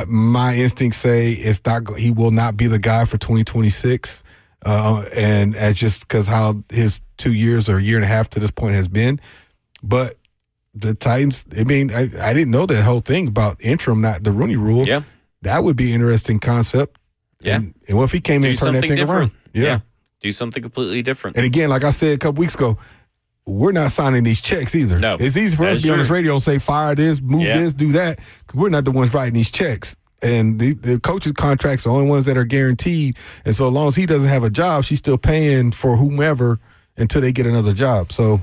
My instincts say he will not be the guy for 2026, and as just because how his 2 years or a year and a half to this point has been. But the Titans, I mean, I didn't know that whole thing about interim, not the Rooney Rule. Yeah, that would be an interesting concept. Yeah, and what if he came in and turned that thing different. around? Yeah, do something completely different. And again, like I said a couple weeks ago, we're not signing these checks either. No. It's easy for us to be on this radio and say, fire this, move this, do that, because we're not the ones writing these checks. And the coach's contracts are the only ones that are guaranteed. And so as long as he doesn't have a job, she's still paying for whomever until they get another job. So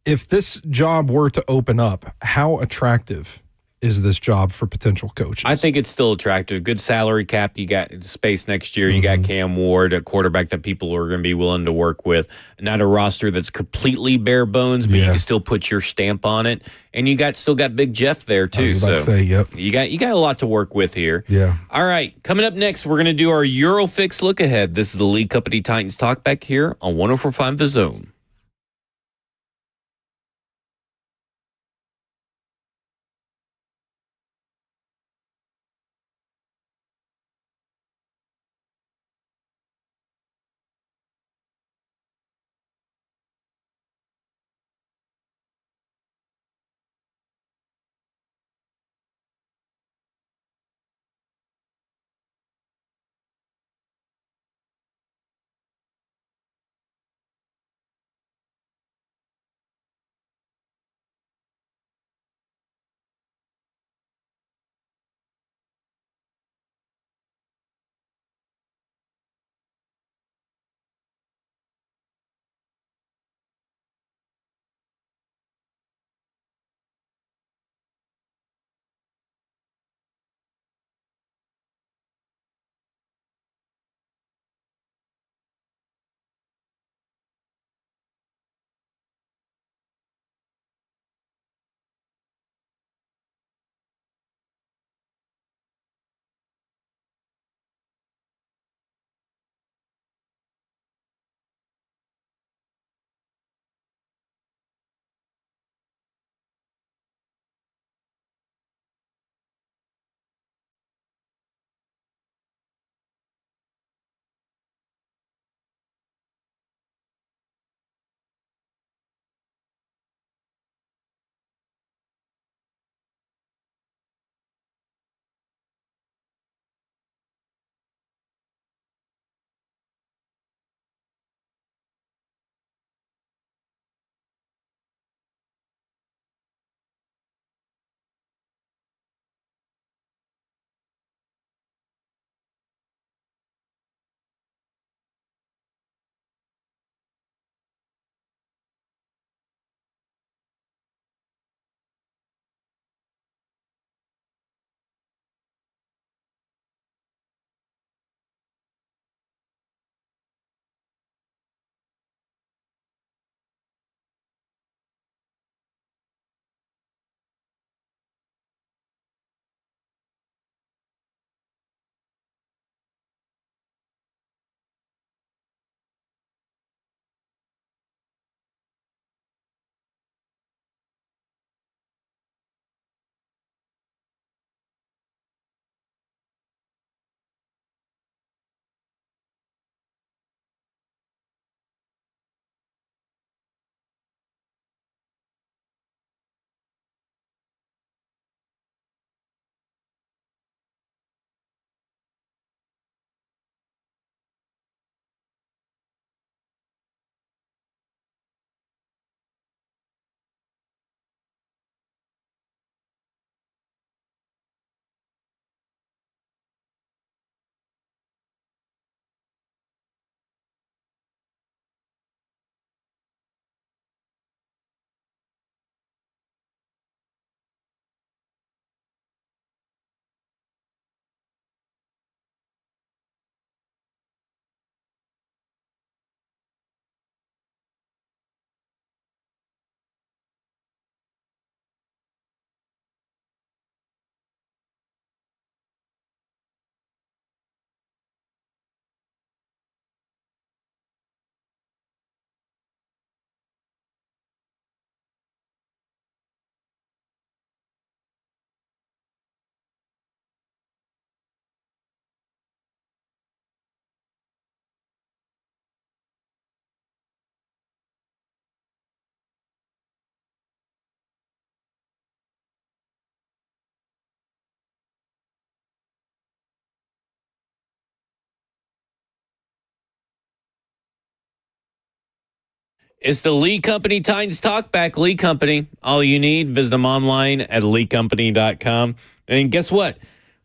if this job were to open up, how attractive is this job for potential coaches? I think it's still attractive. Good salary cap. You got space next year. You got Cam Ward, a quarterback that people are going to be willing to work with. Not a roster that's completely bare bones, but you can still put your stamp on it. And you still got Big Jeff there too. I was about to say, yep. You got a lot to work with here. Yeah. All right. Coming up next, we're going to do our Eurofix look ahead. This is the League Company Titans Talkback here on 104.5 The Zone. It's the Lee Company Titans Talkback. Lee Company, all you need. Visit them online at leecompany.com. And guess what?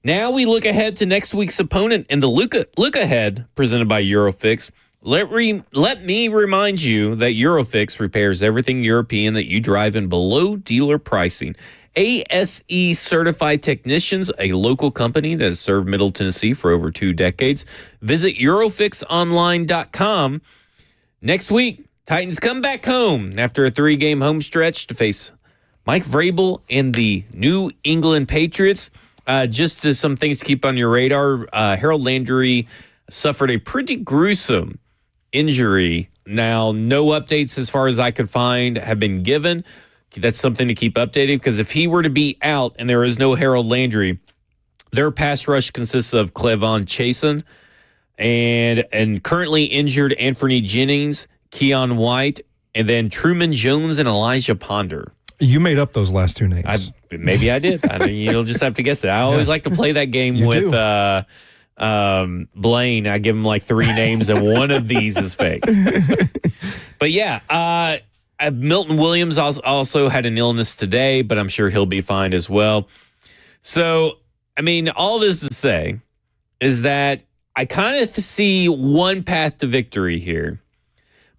Now we look ahead to next week's opponent in the Look Ahead presented by Eurofix. Let me remind you that Eurofix repairs everything European that you drive in below dealer pricing. ASE certified technicians, a local company that has served Middle Tennessee for over 2 decades. Visit Eurofixonline.com. Next week, Titans come back home after a 3-game home stretch to face Mike Vrabel and the New England Patriots. Just some things to keep on your radar. Harold Landry suffered a pretty gruesome injury. Now, no updates as far as I could find have been given. That's something to keep updated because if he were to be out and there is no Harold Landry, their pass rush consists of Clevon Chasen and currently injured Anthony Jennings, Keon White, and then Truman Jones and Elijah Ponder. You made up those last 2 names. Maybe I did. I mean, you'll just have to guess it. I always like to play that game with Blaine. I give him like 3 names, and one of these is fake. But yeah, Milton Williams also had an illness today, but I'm sure he'll be fine as well. So, I mean, all this to say is that I kind of see one path to victory here.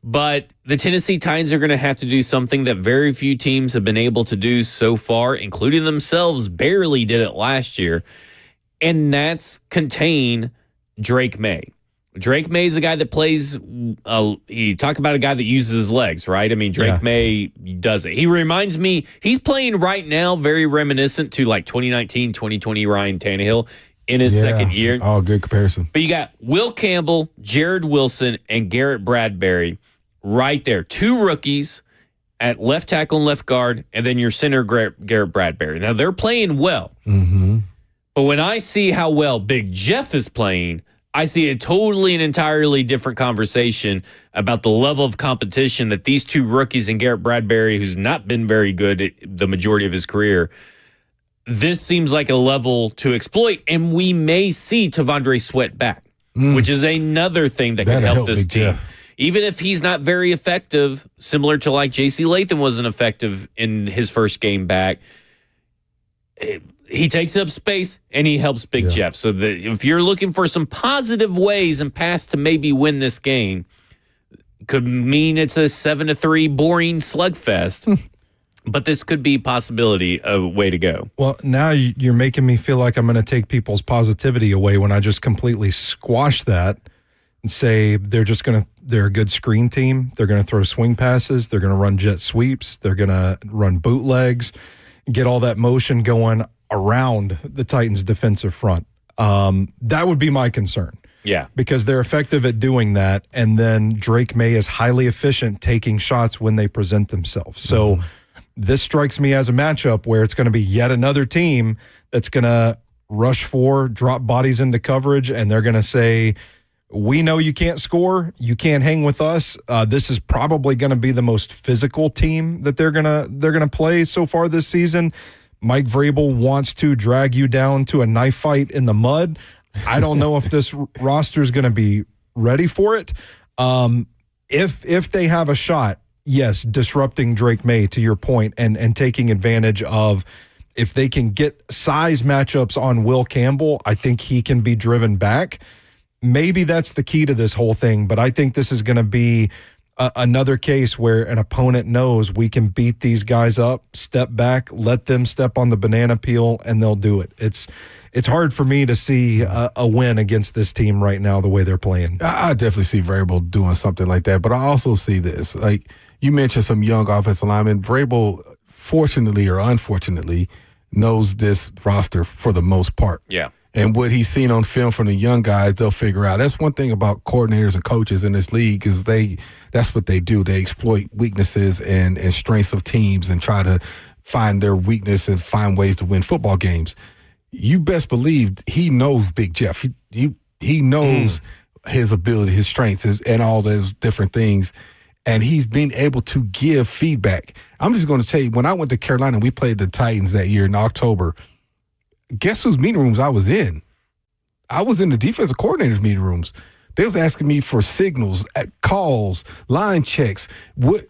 But the Tennessee Titans are going to have to do something that very few teams have been able to do so far, including themselves, barely did it last year, and that's contain Drake May. Drake May is a guy that plays, you talk about a guy that uses his legs, right? I mean, Drake May does it. He reminds me, he's playing right now very reminiscent to like 2019, 2020 Ryan Tannehill in his second year. Oh, good comparison. But you got Will Campbell, Jared Wilson, and Garrett Bradbury right there. 2 rookies at left tackle and left guard, and then your center, Garrett Bradbury. Now, they're playing well. Mm-hmm. But when I see how well Big Jeff is playing, I see a totally and entirely different conversation about the level of competition that these 2 rookies and Garrett Bradbury, who's not been very good the majority of his career, this seems like a level to exploit, and we may see Tavondre Sweat back, which is another thing that can help this team. Jeff. Even if he's not very effective, similar to like J.C. Latham wasn't effective in his first game back, he takes up space and he helps Big Jeff. So if you're looking for some positive ways and paths to maybe win this game, could mean it's a 7-3 boring slugfest. But this could be a possibility of a way to go. Well, now you're making me feel like I'm going to take people's positivity away when I just completely squash that and say they're a good screen team. They're going to throw swing passes. They're going to run jet sweeps. They're going to run bootlegs, get all that motion going around the Titans' defensive front. That would be my concern. Yeah. Because they're effective at doing that, and then Drake May is highly efficient taking shots when they present themselves. So this strikes me as a matchup where it's going to be yet another team that's going to rush for, drop bodies into coverage, and they're going to say, we know you can't score. You can't hang with us. This is probably going to be the most physical team that they're gonna play so far this season. Mike Vrabel wants to drag you down to a knife fight in the mud. I don't know if this roster is going to be ready for it. If they have a shot, yes, disrupting Drake May to your point and taking advantage of, if they can get size matchups on Will Campbell, I think he can be driven back. Maybe that's the key to this whole thing, but I think this is going to be another case where an opponent knows we can beat these guys up, step back, let them step on the banana peel, and they'll do it. It's hard for me to see a win against this team right now the way they're playing. I definitely see Vrabel doing something like that, but I also see this. Like you mentioned some young offensive linemen. Vrabel, fortunately or unfortunately, knows this roster for the most part. Yeah. And what he's seen on film from the young guys, they'll figure out. That's one thing about coordinators and coaches in this league is that's what they do. They exploit weaknesses and strengths of teams and try to find their weakness and find ways to win football games. You best believe he knows Big Jeff. He knows his ability, his strengths, and all those different things. And he's been able to give feedback. I'm just going to tell you, when I went to Carolina, we played the Titans that year in October. Guess whose meeting rooms I was in? I was in the defensive coordinator's meeting rooms. They was asking me for signals, calls, line checks.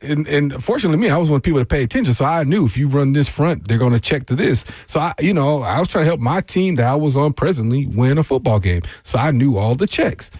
And fortunately, me, I was one of the people that pay attention, so I knew if you run this front, they're going to check to this. So I was trying to help my team that I was on presently win a football game. So I knew all the checks.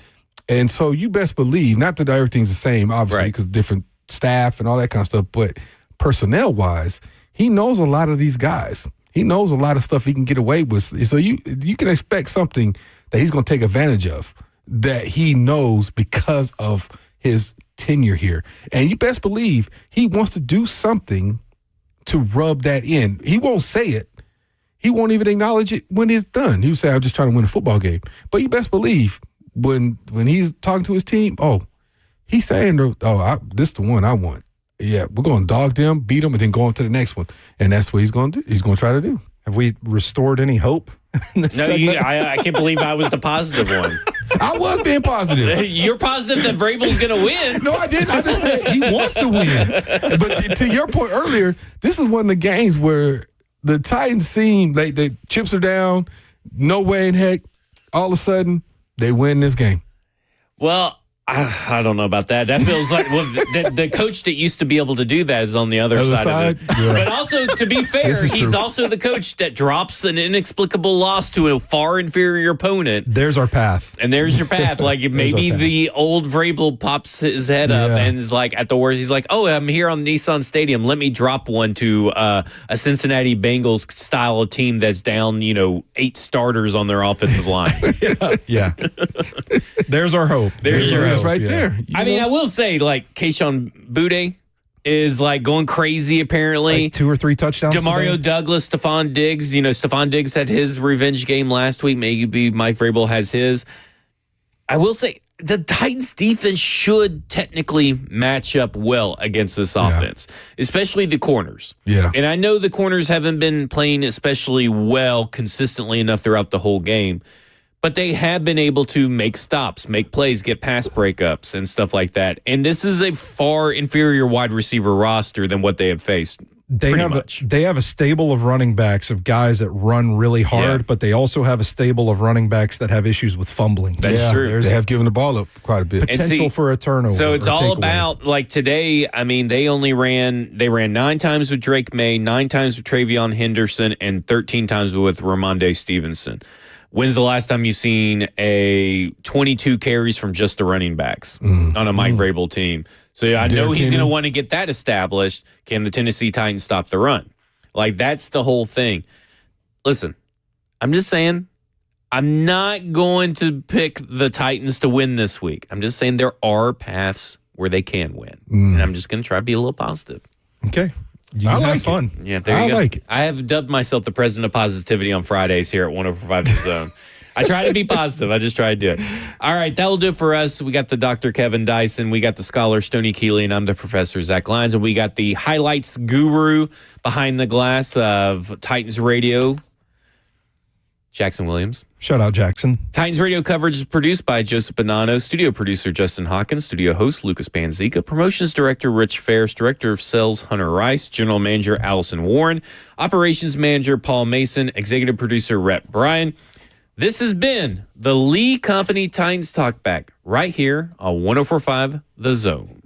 And so you best believe, not that everything's the same, obviously, because different staff and all that kind of stuff, but personnel-wise, he knows a lot of these guys. He knows a lot of stuff he can get away with. So you can expect something that he's going to take advantage of that he knows because of his tenure here. And you best believe he wants to do something to rub that in. He won't say it. He won't even acknowledge it when it's done. He'll say, I'm just trying to win a football game. But you best believe when he's talking to his team, he's saying, this is the one I want. Yeah, we're going to dog them, beat them, and then go on to the next one. And that's what he's going to do. He's going to try to do. Have we restored any hope? No, I can't believe I was the positive one. I was being positive. You're positive that Vrabel's going to win. No, I didn't. I just said he wants to win. But to your point earlier, this is one of the games where the Titans seem like the chips are down, no way in heck, all of a sudden, they win this game. Well, I don't know about that. That feels like the coach that used to be able to do that is on the other side of it. Yeah. But also, to be fair, he's also the coach that drops an inexplicable loss to a far inferior opponent. There's our path. And there's your path. Like maybe the old Vrabel pops his head up and is like, at the worst, he's like, I'm here on Nissan Stadium. Let me drop one to a Cincinnati Bengals style of team that's down, 8 starters on their offensive line. Yeah. There's our hope. There's your hope. Right there. I will say, Kayshon Boutte is going crazy apparently. 2 or 3 touchdowns. Demario Douglas, Stephon Diggs. Stephon Diggs had his revenge game last week. Maybe Mike Vrabel has his. I will say the Titans defense should technically match up well against this offense, especially the corners. Yeah. And I know the corners haven't been playing especially well consistently enough throughout the whole game. But they have been able to make stops, make plays, get pass breakups, and stuff like that. And this is a far inferior wide receiver roster than what they have faced. They have a stable of running backs of guys that run really hard, but they also have a stable of running backs that have issues with fumbling. That's true. They have given the ball up quite a bit. Potential for a turnover. So it's all about today. I mean, they ran 9 times with Drake May, 9 times with Travion Henderson, and 13 times with Ramondre Stevenson. When's the last time you've seen a 22 carries from just the running backs on a Mike Vrabel team? So I know he's going to want to get that established. Can the Tennessee Titans stop the run? That's the whole thing. Listen, I'm just saying, I'm not going to pick the Titans to win this week. I'm just saying there are paths where they can win. And I'm just going to try to be a little positive. Okay. You can have fun. Yeah, there you go. Like it. I have dubbed myself the president of positivity on Fridays here at 104.5 The Zone. I try to be positive. I just try to do it. All right, that will do it for us. We got the Dr. Kevin Dyson. We got the scholar Stoney Keeley, and I'm the Professor Zach Lyons. And we got the highlights guru behind the glass of Titans Radio, Jackson Williams. Shout out, Jackson. Titans Radio coverage is produced by Joseph Bonanno, studio producer Justin Hawkins, studio host Lucas Panzica, promotions director Rich Ferris, director of sales Hunter Rice, general manager Allison Warren, operations manager Paul Mason, executive producer Rhett Bryan. This has been the Lee Company Titans Talkback right here on 104.5 The Zone.